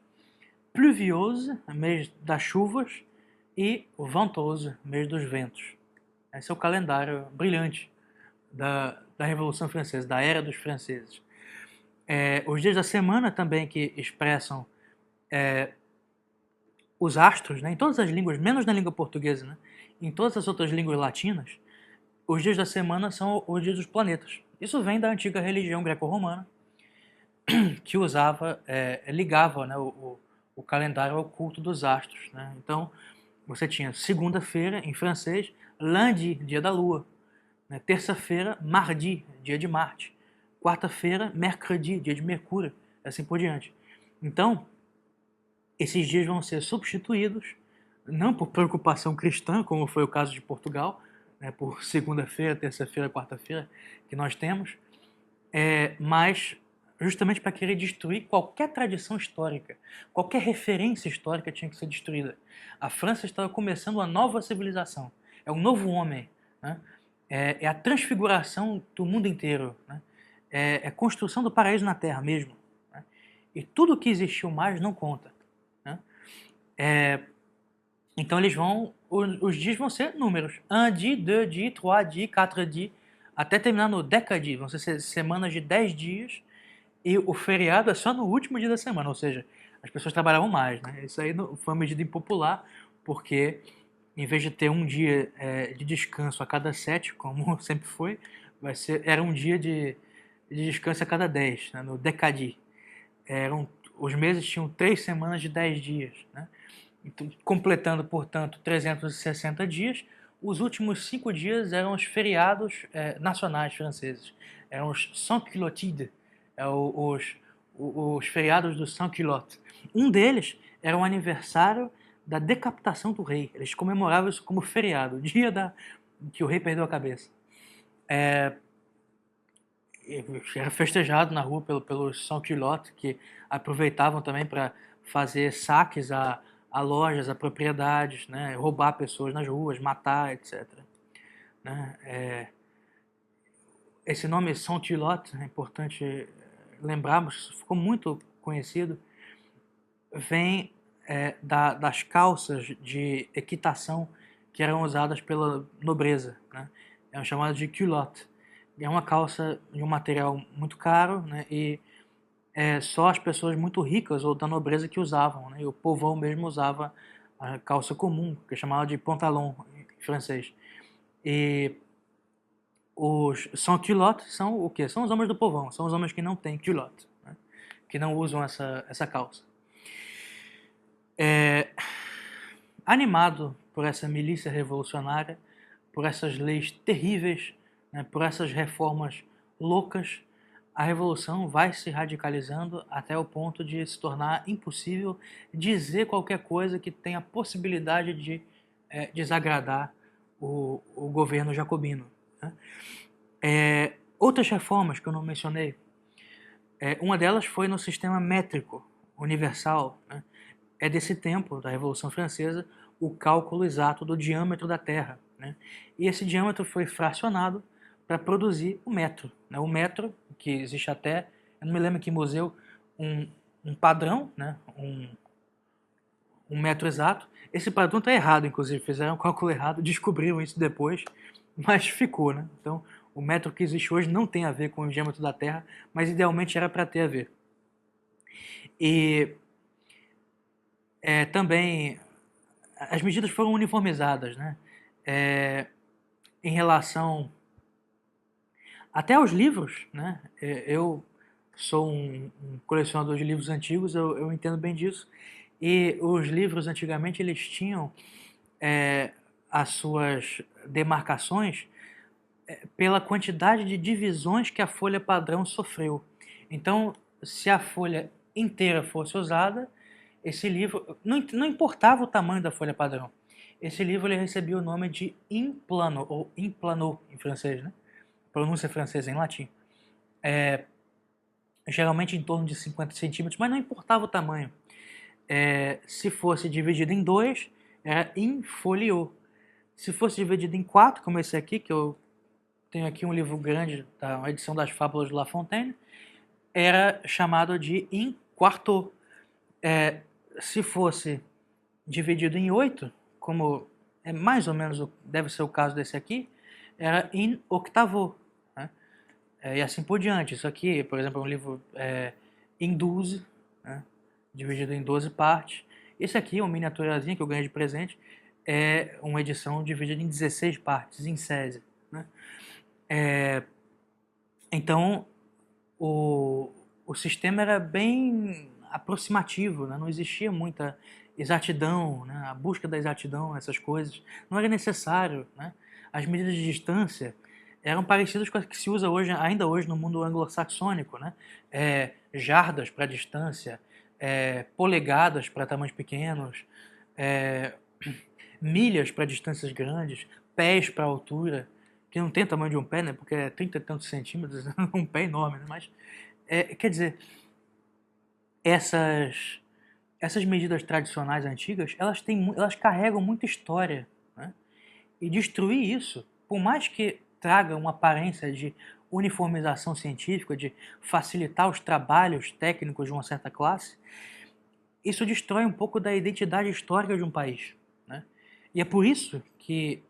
pluviose, mês das chuvas, e ventose, mês dos ventos. Esse é o calendário brilhante da Revolução Francesa, da Era dos Franceses. Os dias da semana também que expressam os astros, né, em todas as línguas, menos na língua portuguesa, né, em todas as outras línguas latinas, os dias da semana são os dias dos planetas. Isso vem da antiga religião greco-romana, que ligava, né, o calendário ao culto dos astros, né? Então, você tinha segunda-feira, em francês, lundi, dia da lua, né? Terça-feira, mardi, dia de Marte. Quarta-feira, mercredi, dia de Mercúrio, assim por diante. Então, esses dias vão ser substituídos, não por preocupação cristã, como foi o caso de Portugal, né, por segunda-feira, terça-feira, quarta-feira, que nós temos, mas justamente para querer destruir qualquer tradição histórica, qualquer referência histórica tinha que ser destruída. A França estava começando uma nova civilização, é um novo homem, né? É a transfiguração do mundo inteiro, né? É a construção do paraíso na Terra mesmo, né? E tudo que existiu mais não conta, né? Então os dias vão ser números, 1 dia, 2 dias, 3 dias, 4 dias, até terminar no décadi, vão ser semanas de 10 dias, e o feriado é só no último dia da semana, ou seja, as pessoas trabalhavam mais, né? Isso aí foi uma medida impopular, porque em vez de ter um dia de descanso a cada 7, como sempre foi, era um dia de descanso a cada 10, né? No décadi. Os meses tinham 3 semanas de 10 dias, né? Então, completando, portanto, 360 dias, os últimos 5 dias eram os feriados nacionais franceses. Eram os sans-culottes, os feriados do sans-culotte. Um deles era o aniversário da decapitação do rei. Eles comemoravam isso como feriado, o dia que o rei perdeu a cabeça. Era festejado na rua pelos sans-culottes, que aproveitavam também para fazer saques a lojas, a propriedades, né? Roubar pessoas nas ruas, matar, etc. Né? Esse nome sans-culotte, é importante lembrarmos, ficou muito conhecido, vem das calças de equitação que eram usadas pela nobreza, né? É chamado de culotte. É uma calça de um material muito caro, né? E só as pessoas muito ricas ou da nobreza que usavam, né? E o povão mesmo usava a calça comum, que é chamada de pantalon em francês. E os sans-culottes são o quê? São os homens do povão, são os homens que não têm culotte, né? Que não usam essa calça. Animado por essa milícia revolucionária, por essas leis terríveis, né, por essas reformas loucas, a revolução vai se radicalizando até o ponto de se tornar impossível dizer qualquer coisa que tenha a possibilidade de desagradar o governo jacobino, né? Outras reformas que eu não mencionei, uma delas foi no sistema métrico universal, né? É desse tempo, da Revolução Francesa, o cálculo exato do diâmetro da Terra, né? E esse diâmetro foi fracionado para produzir o metro, né? O metro, que existe até, eu não me lembro que museu, um padrão, né? Um metro exato. Esse padrão está errado, inclusive, fizeram um cálculo errado, descobriram isso depois, mas ficou, né? Então, o metro que existe hoje não tem a ver com o diâmetro da Terra, mas idealmente era para ter a ver. E também as medidas foram uniformizadas, né? Em relação até aos livros, né? Eu sou um colecionador de livros antigos, eu entendo bem disso. E os livros antigamente eles tinham as suas demarcações pela quantidade de divisões que a folha padrão sofreu. Então, se a folha inteira fosse usada, esse livro não importava o tamanho da folha padrão. Esse livro ele recebia o nome de implano, ou implanô em francês, né? Pronúncia francesa em latim. Geralmente em torno de 50 centímetros, mas não importava o tamanho. Se fosse dividido em dois, era in folio. Se fosse dividido em 4, como esse aqui, que eu tenho aqui um livro grande, uma edição das Fábulas de La Fontaine, era chamado de in quarto. Se fosse dividido em 8, como é mais ou menos deve ser o caso desse aqui, era in octavo, né? E assim por diante. Isso aqui, por exemplo, é um livro em 12, né? Dividido em 12 partes. Esse aqui, uma miniaturazinha que eu ganhei de presente, é uma edição dividida em 16 partes, em sese, né? Então, o sistema era bem aproximativo, né? Não existia muita exatidão, né? A busca da exatidão, essas coisas, não era necessário, né? As medidas de distância eram parecidas com as que se usa hoje, ainda hoje no mundo anglo-saxônico, né? Jardas para distância, polegadas para tamanhos pequenos, é, milhas para distâncias grandes, pés para altura, que não tem o tamanho de um pé, né? Porque é 30 e tantos centímetros, um pé enorme, né? Mas, quer dizer, essas medidas tradicionais antigas, elas carregam muita história, né? E destruir isso, por mais que traga uma aparência de uniformização científica, de facilitar os trabalhos técnicos de uma certa classe, isso destrói um pouco da identidade histórica de um país, né? E é por isso que,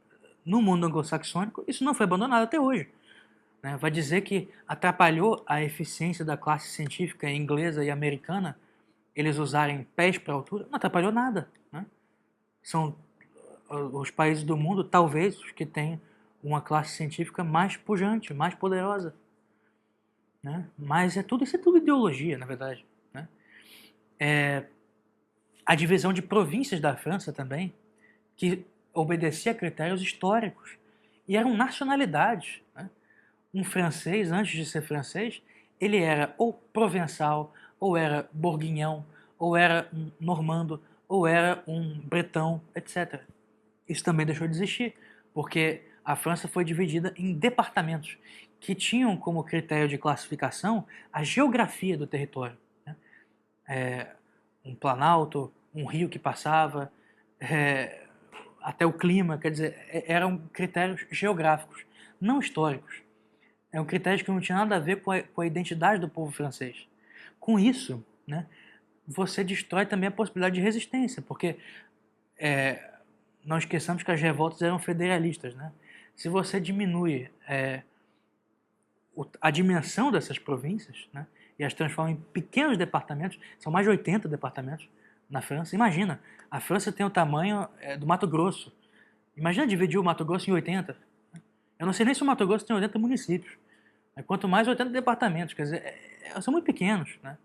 no mundo anglo-saxônico, isso não foi abandonado até hoje, né? Vai dizer que atrapalhou a eficiência da classe científica inglesa e americana eles usarem pés para altura? Não atrapalhou nada, né? São os países do mundo, talvez, os que têm uma classe científica mais pujante, mais poderosa, né? Mas isso é tudo ideologia, na verdade, né? A divisão de províncias da França também, que obedecia a critérios históricos e eram nacionalidades, né? Um francês, antes de ser francês, ele era ou provençal, ou era bourguignon, ou era um normando, ou era um bretão, etc. Isso também deixou de existir, porque a França foi dividida em departamentos que tinham como critério de classificação a geografia do território, né? Um planalto, um rio que passava, até o clima, quer dizer, eram critérios geográficos, não históricos. É um critério que não tinha nada a ver com a identidade do povo francês. Com isso, né, você destrói também a possibilidade de resistência, porque não esqueçamos que as revoltas eram federalistas, né? Se você diminui a dimensão dessas províncias, né, e as transforma em pequenos departamentos, são mais de 80 departamentos na França. Imagina, a França tem o tamanho do Mato Grosso. Imagina dividir o Mato Grosso em 80. Eu não sei nem se o Mato Grosso tem 80 municípios. Quanto mais 80 departamentos, quer dizer, são muito pequenos, né?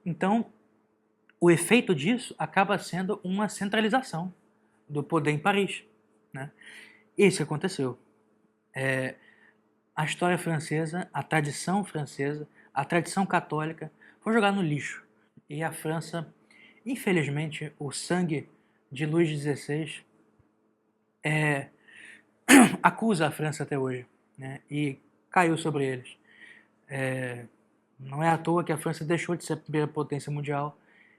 Então, o efeito disso acaba sendo uma centralização do poder em Paris, né? Isso aconteceu. A história francesa, a tradição francesa, a tradição católica foi jogada no lixo. E a França, infelizmente, o sangue de Luís XVI acusa a França até hoje, né? E caiu sobre eles. Não é à toa que a França deixou de ser a primeira potência mundial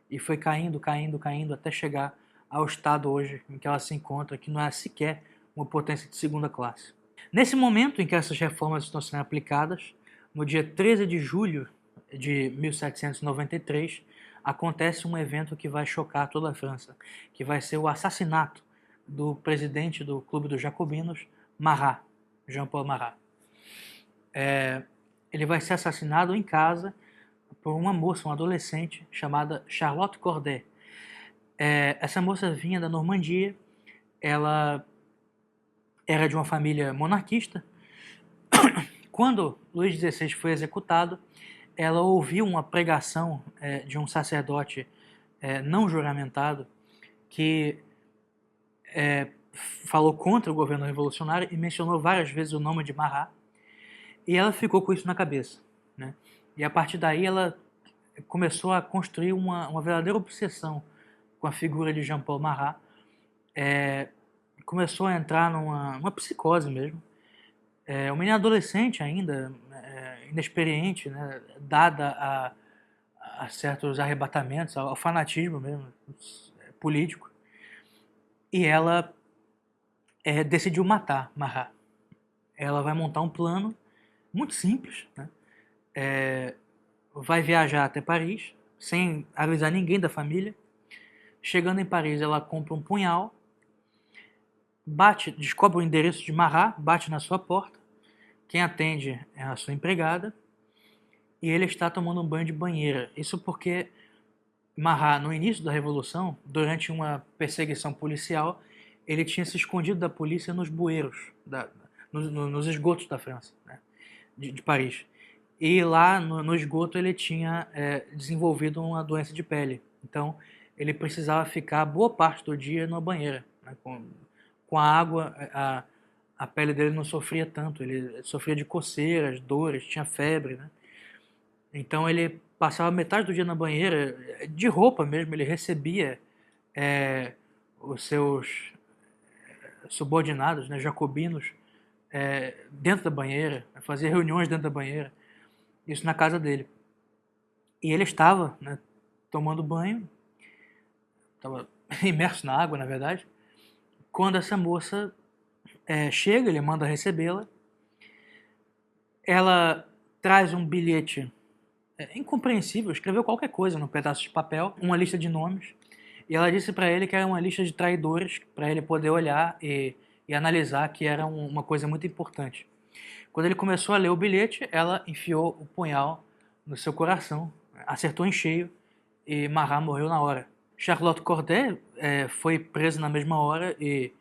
e foi caindo, caindo, caindo até chegar ao estado hoje em que ela se encontra, que não é sequer uma potência de segunda classe. Nesse momento em que essas reformas estão sendo aplicadas, no dia 13 de julho de 1793, acontece um evento que vai chocar toda a França, que vai ser o assassinato do presidente do Clube dos Jacobinos, Marat, Jean-Paul Marat. Ele vai ser assassinado em casa por uma moça, uma adolescente, chamada Charlotte Corday. Essa moça vinha da Normandia, ela era de uma família monarquista. Quando Luís XVI foi executado, ela ouviu uma pregação de um sacerdote não juramentado que falou contra o governo revolucionário e mencionou várias vezes o nome de Marat, e ela ficou com isso na cabeça, né? E a partir daí ela começou a construir uma verdadeira obsessão com a figura de Jean-Paul Marat, começou a entrar numa psicose mesmo. Uma menina adolescente ainda, inexperiente, né, dada a certos arrebatamentos, ao fanatismo mesmo político. e ela decidiu matar Marat. Ela vai montar um plano muito simples, né? Vai viajar até Paris, sem avisar ninguém da família. Chegando em Paris, ela compra um punhal, descobre o endereço de Marat, bate na sua porta. Quem atende é a sua empregada e ele está tomando um banho de banheira. Isso porque Marat, no início da Revolução, durante uma perseguição policial, ele tinha se escondido da polícia nos bueiros, nos esgotos da França, né, de Paris. E lá no esgoto ele tinha desenvolvido uma doença de pele. Então ele precisava ficar boa parte do dia na banheira, né, com a água. A pele dele não sofria tanto, ele sofria de coceiras, dores, tinha febre, né? Então ele passava metade do dia na banheira, de roupa mesmo, ele recebia os seus subordinados, né, jacobinos, dentro da banheira, fazia reuniões dentro da banheira, isso na casa dele. E ele estava, né, tomando banho, estava imerso na água, na verdade, quando essa moça chega, ele manda recebê-la. Ela traz um bilhete incompreensível, escreveu qualquer coisa no pedaço de papel, uma lista de nomes, e ela disse para ele que era uma lista de traidores, para ele poder olhar e analisar que era uma coisa muito importante. Quando ele começou a ler o bilhete, ela enfiou o punhal no seu coração, acertou em cheio e Marat morreu na hora. Charlotte Corday foi presa na mesma hora e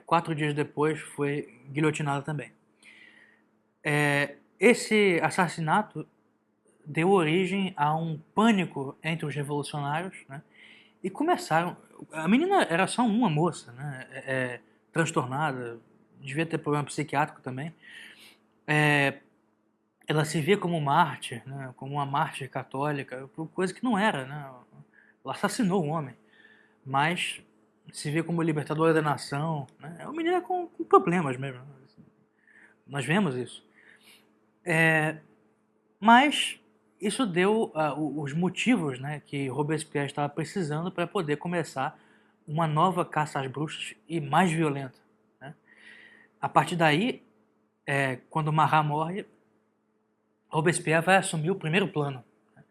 4 dias depois foi guilhotinada também. Esse assassinato deu origem a um pânico entre os revolucionários, né? E começaram. A menina era só uma moça, né? Transtornada, devia ter problema psiquiátrico também. Ela se via como mártir, né? Como uma mártir católica, coisa que não era, né? Ela assassinou um homem, mas se vê como libertadora da nação, né? É uma menina com problemas mesmo. Nós vemos isso. Mas isso deu os motivos, né, que Robespierre estava precisando para poder começar uma nova caça às bruxas e mais violenta, né? A partir daí, quando Marat morre, Robespierre vai assumir o primeiro plano, né?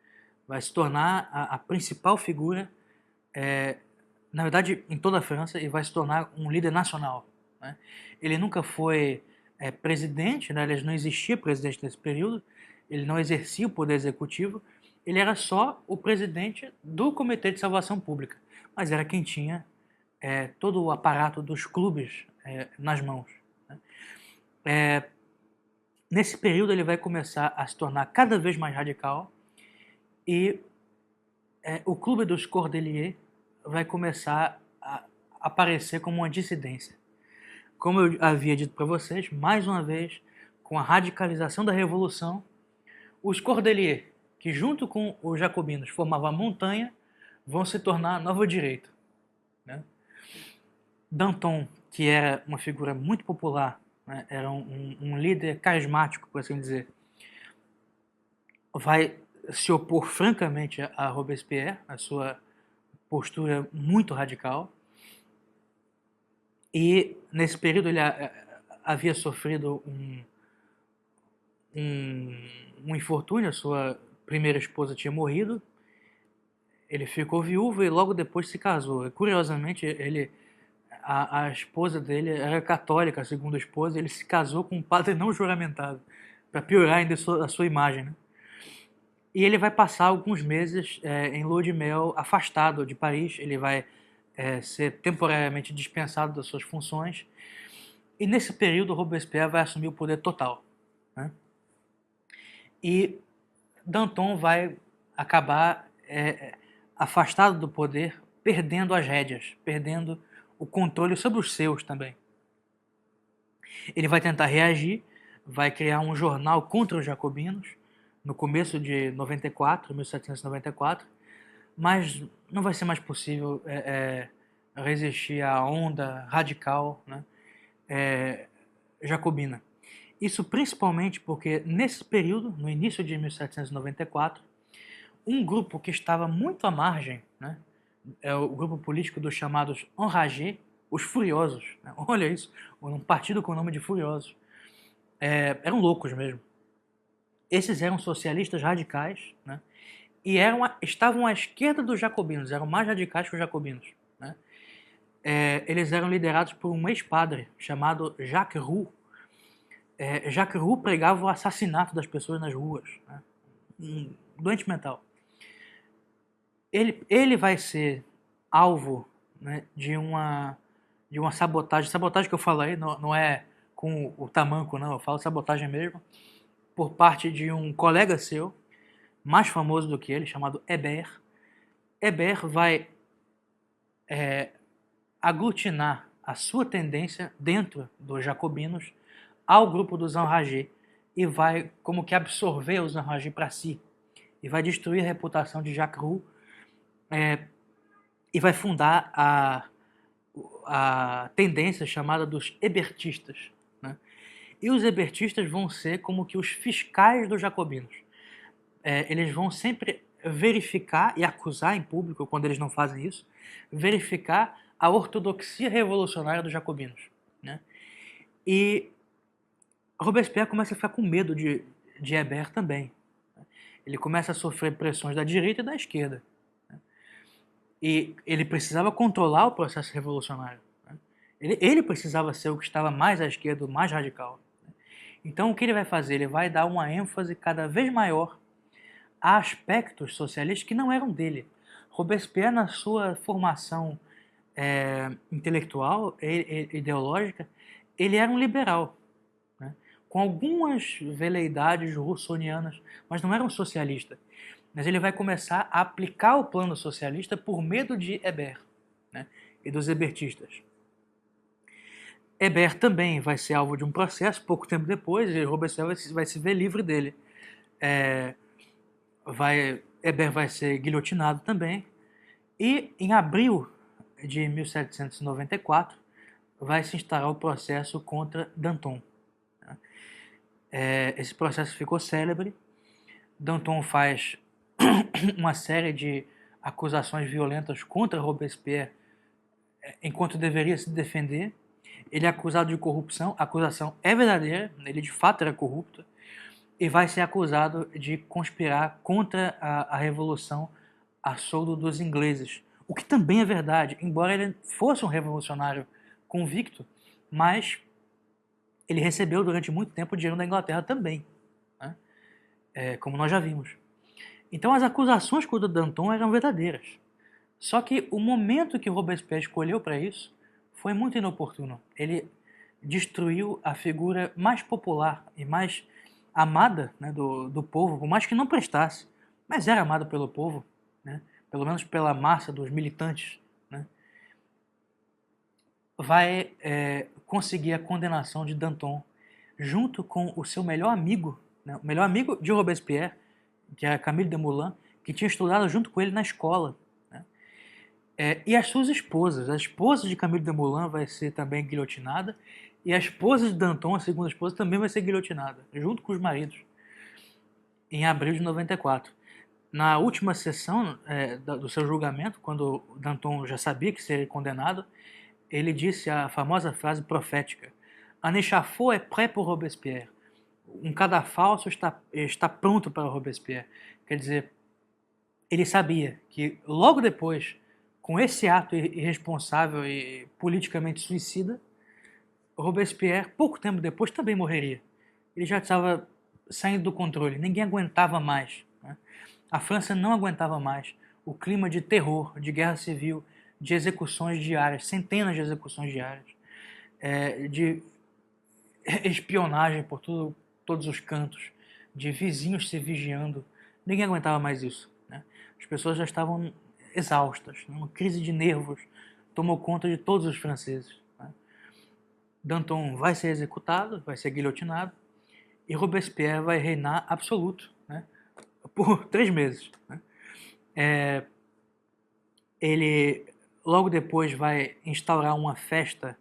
Vai se tornar a principal figura, na verdade, em toda a França, e vai se tornar um líder nacional, né? Ele nunca foi presidente, né? Ele não existia presidente nesse período, ele não exercia o poder executivo, ele era só o presidente do Comitê de Salvação Pública, mas era quem tinha todo o aparato dos clubes nas mãos, né? Nesse período ele vai começar a se tornar cada vez mais radical e o Clube dos Cordeliers vai começar a aparecer como uma dissidência. Como eu havia dito para vocês, mais uma vez, com a radicalização da Revolução, os Cordeliers, que junto com os jacobinos formavam a montanha, vão se tornar a nova direita, né? Danton, que era uma figura muito popular, né, era um líder carismático, por assim dizer, vai se opor francamente a Robespierre, a sua postura muito radical. E nesse período ele havia sofrido um infortúnio, a sua primeira esposa tinha morrido, ele ficou viúvo e logo depois se casou. E, curiosamente, a esposa dele era católica, a segunda esposa, e ele se casou com um padre não juramentado, para piorar ainda a sua imagem, né? E ele vai passar alguns meses em lua de mel afastado de Paris, ele vai ser temporariamente dispensado das suas funções, e nesse período Robespierre vai assumir o poder total, né? E Danton vai acabar afastado do poder, perdendo as rédeas, perdendo o controle sobre os seus também. Ele vai tentar reagir, vai criar um jornal contra os jacobinos, no começo de 94, 1794, mas não vai ser mais possível resistir à onda radical, né, jacobina. Isso principalmente porque, nesse período, no início de 1794, um grupo que estava muito à margem, né, é o grupo político dos chamados enragés, os Furiosos, né? Olha isso, um partido com o nome de Furiosos. Eram loucos mesmo. Esses eram socialistas radicais, né? E estavam à esquerda dos jacobinos, eram mais radicais que os jacobinos, né? Eles eram liderados por um ex-padre chamado Jacques Roux. Jacques Roux pregava o assassinato das pessoas nas ruas, né? Um doente mental. Ele vai ser alvo, né, de uma sabotagem. Sabotagem que eu falo aí não é com o tamanco, não. Eu falo sabotagem mesmo, por parte de um colega seu, mais famoso do que ele, chamado Hébert. Hébert vai aglutinar a sua tendência dentro dos jacobinos ao grupo dos enragés e vai como que absorver os enragés para si e vai destruir a reputação de Jacques Roux e vai fundar a tendência chamada dos hebertistas, né? E os hebertistas vão ser como que os fiscais dos jacobinos. Eles vão sempre verificar e acusar em público, quando eles não fazem isso, verificar a ortodoxia revolucionária dos jacobinos, né? E Robespierre começa a ficar com medo de Hébert também. Ele começa a sofrer pressões da direita e da esquerda. E ele precisava controlar o processo revolucionário, né? Ele precisava ser o que estava mais à esquerda, o mais radical. Então, o que ele vai fazer? Ele vai dar uma ênfase cada vez maior a aspectos socialistas que não eram dele. Robespierre, na sua formação intelectual e ideológica, ele era um liberal, né? Com algumas veleidades russonianas, mas não era um socialista. Mas ele vai começar a aplicar o plano socialista por medo de Hébert, né, e dos hebertistas. Hébert também vai ser alvo de um processo, pouco tempo depois, e Robespierre vai se ver livre dele. Hébert vai ser guilhotinado também, e em abril de 1794 vai se instaurar o processo contra Danton. Esse processo ficou célebre. Danton faz uma série de acusações violentas contra Robespierre enquanto deveria se defender. Ele é acusado de corrupção, a acusação é verdadeira, ele de fato era corrupto, e vai ser acusado de conspirar contra a Revolução a soldo dos ingleses. O que também é verdade, embora ele fosse um revolucionário convicto, mas ele recebeu durante muito tempo o dinheiro da Inglaterra também, né? Como nós já vimos. Então as acusações contra Danton eram verdadeiras. Só que o momento que Robespierre escolheu para isso foi muito inoportuno. Ele destruiu a figura mais popular e mais amada, né, do povo, por mais que não prestasse, mas era amado pelo povo, né, pelo menos pela massa dos militantes, né, vai conseguir a condenação de Danton junto com o seu melhor amigo, né, o melhor amigo de Robespierre, que era Camille Desmoulins, que tinha estudado junto com ele na escola. Né? E as suas esposas. A esposa de Camille Desmoulins vai ser também guilhotinada, e a esposa de Danton, a segunda esposa, também vai ser guilhotinada, junto com os maridos, em abril de 94. Na última sessão do seu julgamento, quando Danton já sabia que seria condenado, ele disse a famosa frase profética: "Un échafaud est prêt pour Robespierre." Um cadafalso está pronto para Robespierre. Quer dizer, ele sabia que logo depois, com esse ato irresponsável e politicamente suicida, Robespierre, pouco tempo depois, também morreria. Ele já estava saindo do controle, ninguém aguentava mais, né? A França não aguentava mais o clima de terror, de guerra civil, de execuções diárias, centenas de execuções diárias, de espionagem por todos os cantos, de vizinhos se vigiando. Ninguém aguentava mais isso, né? As pessoas já estavam exaustas, né? Uma crise de nervos tomou conta de todos os franceses, né? Danton vai ser executado, vai ser guilhotinado, e Robespierre vai reinar absoluto, né, por 3 meses. Né? Ele logo depois vai instaurar uma festa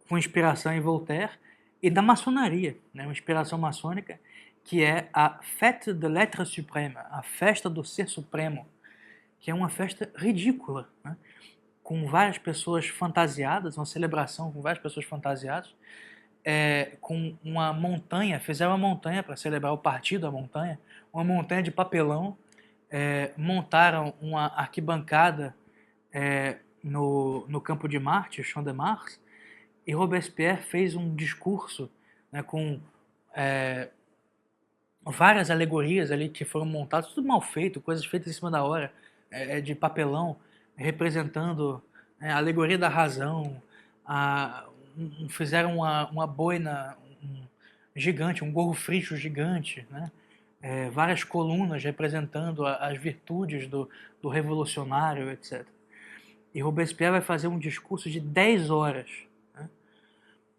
com inspiração em Voltaire e da maçonaria, né, uma inspiração maçônica, que é a Fête de l'Être Suprême, a festa do Ser Supremo, que é uma festa ridícula, né? com várias pessoas fantasiadas, uma celebração com várias pessoas fantasiadas, com uma montanha, fizeram uma montanha para celebrar o partido, a montanha, uma montanha de papelão, montaram uma arquibancada no Campo de Marte, Champ de Mars, e Robespierre fez um discurso, né, com várias alegorias ali que foram montadas, tudo mal feito, coisas feitas em cima da hora, de papelão, representando a alegoria da razão, fizeram uma boina gigante, um gorro frixo gigante, né? Várias colunas representando as virtudes do revolucionário, etc. E Robespierre vai fazer um discurso de 10 horas. Né?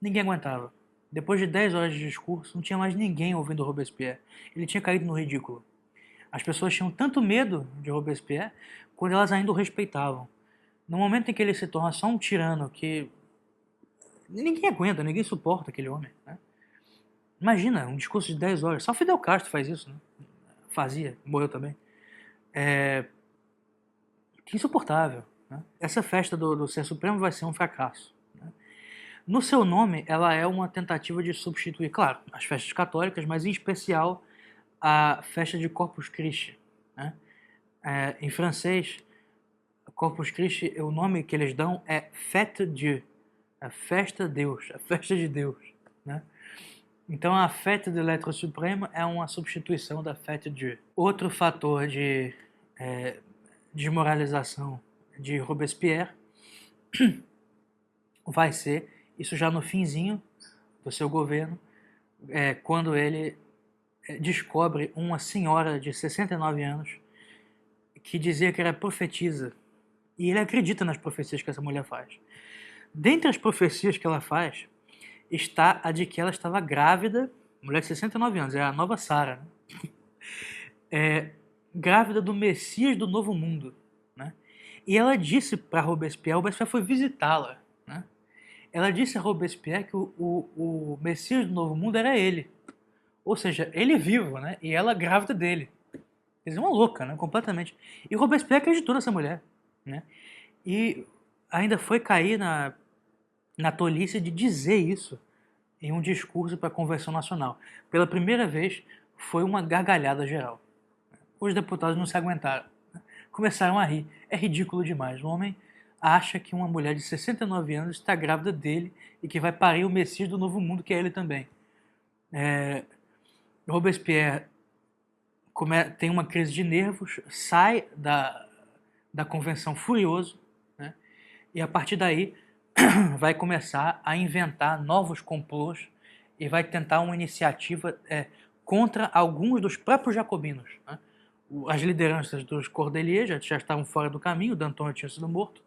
Ninguém aguentava. Depois de 10 horas de discurso, não tinha mais ninguém ouvindo Robespierre. Ele tinha caído no ridículo. As pessoas tinham tanto medo de Robespierre quando elas ainda o respeitavam. No momento em que ele se torna só um tirano que ninguém aguenta, ninguém suporta aquele homem. Né? Imagina, um discurso de 10 horas. Só Fidel Castro faz isso. Né? Fazia, morreu também. Que insuportável. Né? Essa festa do Ser Supremo vai ser um fracasso. Né? No seu nome, ela é uma tentativa de substituir, claro, as festas católicas, mas em especial a festa de Corpus Christi. Né? Em francês, Corpus Christi, o nome que eles dão é Fête Dieu, a festa de Deus, a festa de Deus. Né? Então a Fête de l'Être Suprême é uma substituição da Fête Dieu. Outro fator de desmoralização de Robespierre vai ser, isso já no finzinho do seu governo, quando ele descobre uma senhora de 69 anos que dizia que era profetisa. E ele acredita nas profecias que essa mulher faz. Dentre as profecias que ela faz, está a de que ela estava grávida, mulher de 69 anos, é a nova Sara, né? Grávida do Messias do Novo Mundo. Né? E ela disse para Robespierre foi visitá-la. Né? Ela disse a Robespierre que o Messias do Novo Mundo era ele. Ou seja, ele vivo, né? E ela grávida dele. Quer dizer, uma louca, né? Completamente. E Robespierre acreditou nessa mulher. Né? E ainda foi cair na tolice de dizer isso em um discurso para a Convenção Nacional. Pela primeira vez, foi uma gargalhada geral. Os deputados não se aguentaram. Né? Começaram a rir. É ridículo demais. O homem acha que uma mulher de 69 anos está grávida dele e que vai parir o Messias do Novo Mundo, que é ele também. Robespierre tem uma crise de nervos, sai da convenção furioso, né? E a partir daí vai começar a inventar novos complôs e vai tentar uma iniciativa contra alguns dos próprios jacobinos. Né? As lideranças dos Cordeliers já estavam fora do caminho, Danton tinha sido morto,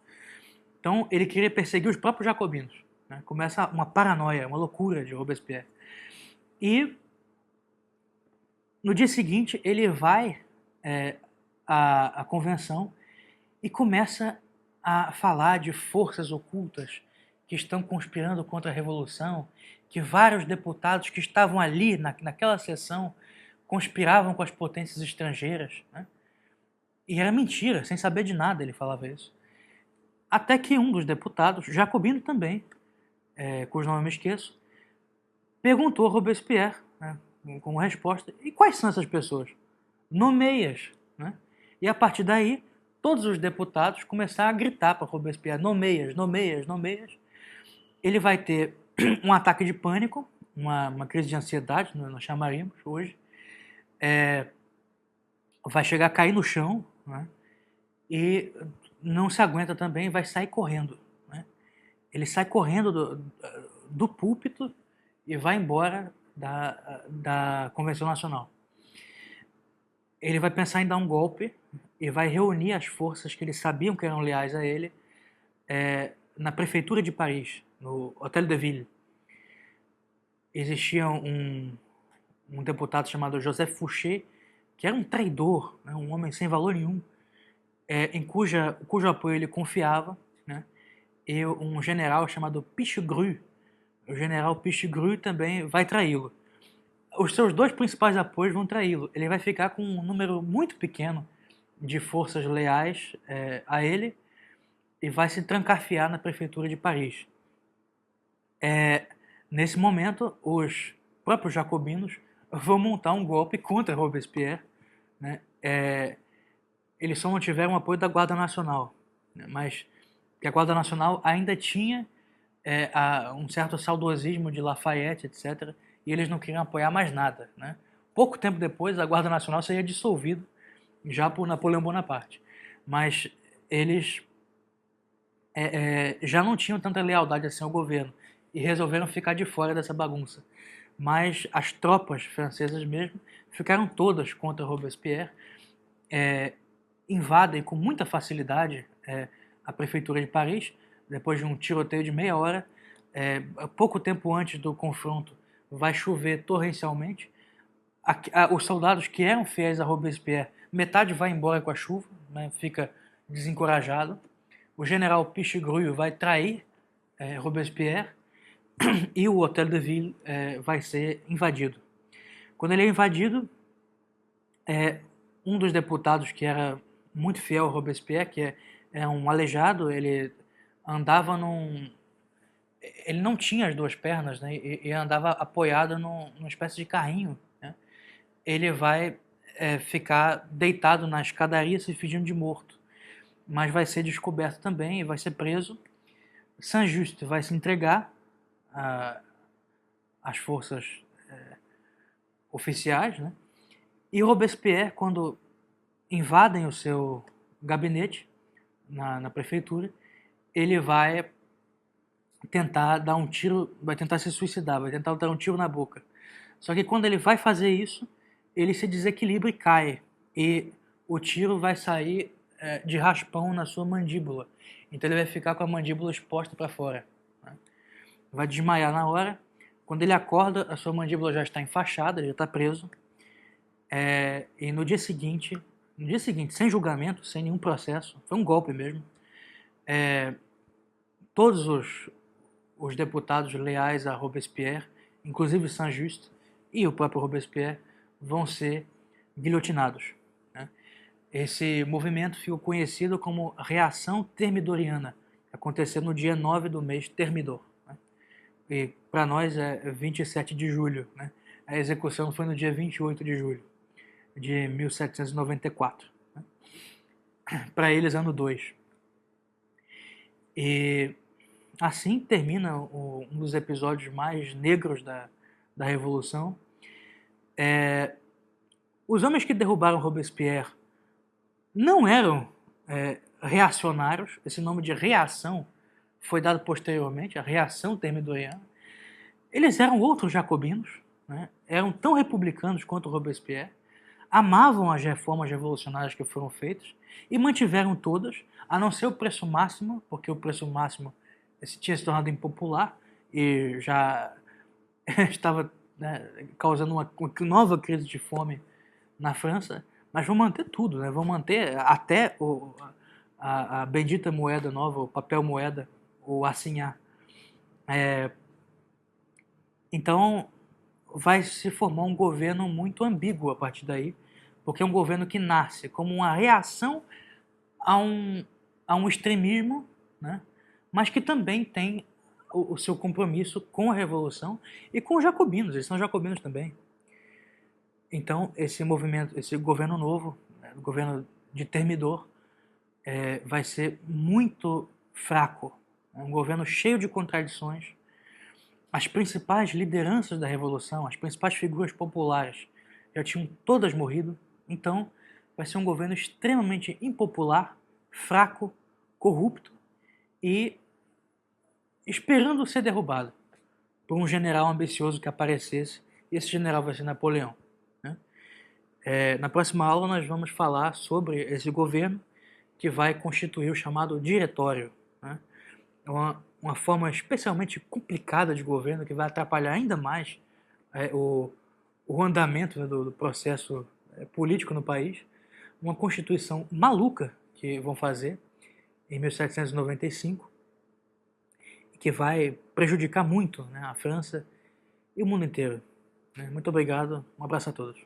então ele queria perseguir os próprios jacobinos. Né? Começa uma paranoia, uma loucura de Robespierre. E no dia seguinte ele vai à convenção e começa a falar de forças ocultas que estão conspirando contra a Revolução, que vários deputados que estavam ali naquela sessão conspiravam com as potências estrangeiras. Né? E era mentira, sem saber de nada ele falava isso. Até que um dos deputados, jacobino também, cujo nome eu me esqueço, perguntou a Robespierre, né, como resposta, e quais são essas pessoas? Nomeia-as. Né? E a partir daí, todos os deputados começaram a gritar para Robespierre, nomeias, nomeias, nomeias. Ele vai ter um ataque de pânico, uma crise de ansiedade, nós chamaríamos hoje. Vai chegar a cair no chão, né? E não se aguenta também, vai sair correndo. Né? Ele sai correndo do púlpito e vai embora da Convenção Nacional. Ele vai pensar em dar um golpe e vai reunir as forças que eles sabiam que eram leais a ele na prefeitura de Paris, no Hôtel de Ville. Existia um deputado chamado Joseph Fouché, que era um traidor, né, um homem sem valor nenhum, em cujo apoio ele confiava, né, e um general chamado Pichegru. O general Pichegru também vai traí-lo. Os seus dois principais apoios vão traí-lo. Ele vai ficar com um número muito pequeno de forças leais a ele, e vai se trancafiar na prefeitura de Paris. Nesse momento, os próprios jacobinos vão montar um golpe contra Robespierre, né? Eles só não tiveram o apoio da Guarda Nacional, né? Mas que a Guarda Nacional ainda tinha um certo saudosismo de Lafayette, etc., e eles não queriam apoiar mais nada, né? Pouco tempo depois, a Guarda Nacional seria dissolvida já por Napoleão Bonaparte, mas eles já não tinham tanta lealdade assim ao governo e resolveram ficar de fora dessa bagunça. Mas as tropas francesas mesmo ficaram todas contra Robespierre, invadem com muita facilidade a prefeitura de Paris, depois de um tiroteio de meia hora. Pouco tempo antes do confronto vai chover torrencialmente. Os soldados que eram fiéis a Robespierre, metade vai embora com a chuva, né, fica desencorajado. O general Pichegru vai trair Robespierre e o Hôtel de Ville vai ser invadido. Quando ele é invadido, um dos deputados que era muito fiel ao Robespierre, que é um aleijado, ele andava ele não tinha as duas pernas, né, e andava apoiado numa espécie de carrinho, né? Ele vai ficar deitado na escadaria se fingindo de morto, mas vai ser descoberto também e vai ser preso. Saint-Just vai se entregar às forças oficiais, né? E Robespierre, quando invadem o seu gabinete na prefeitura, ele vai tentar dar um tiro, vai tentar se suicidar, vai tentar dar um tiro na boca. Só que quando ele vai fazer isso, ele se desequilibra e cai. E o tiro vai sair de raspão na sua mandíbula. Então ele vai ficar com a mandíbula exposta para fora, né? Vai desmaiar na hora. Quando ele acorda, a sua mandíbula já está enfaixada, ele já está preso. E no dia seguinte, sem julgamento, sem nenhum processo, foi um golpe mesmo, todos os deputados leais a Robespierre, inclusive Saint-Just e o próprio Robespierre, vão ser guilhotinados, né? Esse movimento ficou conhecido como Reação Thermidoriana, que aconteceu no dia 9 do mês Thermidor, né? E para nós é 27 de julho, né? A execução foi no dia 28 de julho de 1794, né? Para eles, ano 2. E assim termina um dos episódios mais negros da Revolução. Os homens que derrubaram Robespierre não eram reacionários. Esse nome de reação foi dado posteriormente, a reação thermidoriana. Eles eram outros jacobinos, né? Eram tão republicanos quanto Robespierre, amavam as reformas revolucionárias que foram feitas e mantiveram todas, a não ser o preço máximo, porque o preço máximo tinha se tornado impopular e já estava, né, causando uma nova crise de fome na França. Mas vão manter tudo, né? Vão manter até a bendita moeda nova, o papel moeda, o assignat. Então vai se formar um governo muito ambíguo a partir daí, porque é um governo que nasce como uma reação a um extremismo, né? Mas que também tem o seu compromisso com a Revolução e com os jacobinos. Eles são jacobinos também. Então esse movimento, esse governo novo, né, o governo de Thermidor, vai ser muito fraco, é um governo cheio de contradições. As principais lideranças da Revolução, as principais figuras populares já tinham todas morrido. Então vai ser um governo extremamente impopular, fraco, corrupto e esperando ser derrubado por um general ambicioso que aparecesse, e esse general vai ser Napoleão, né? Na próxima aula nós vamos falar sobre esse governo que vai constituir o chamado diretório, né? É uma forma especialmente complicada de governo que vai atrapalhar ainda mais o andamento, né, do processo político no país. Uma constituição maluca que vão fazer em 1795 e que vai prejudicar muito, né, a França e o mundo inteiro, né? Muito obrigado, um abraço a todos.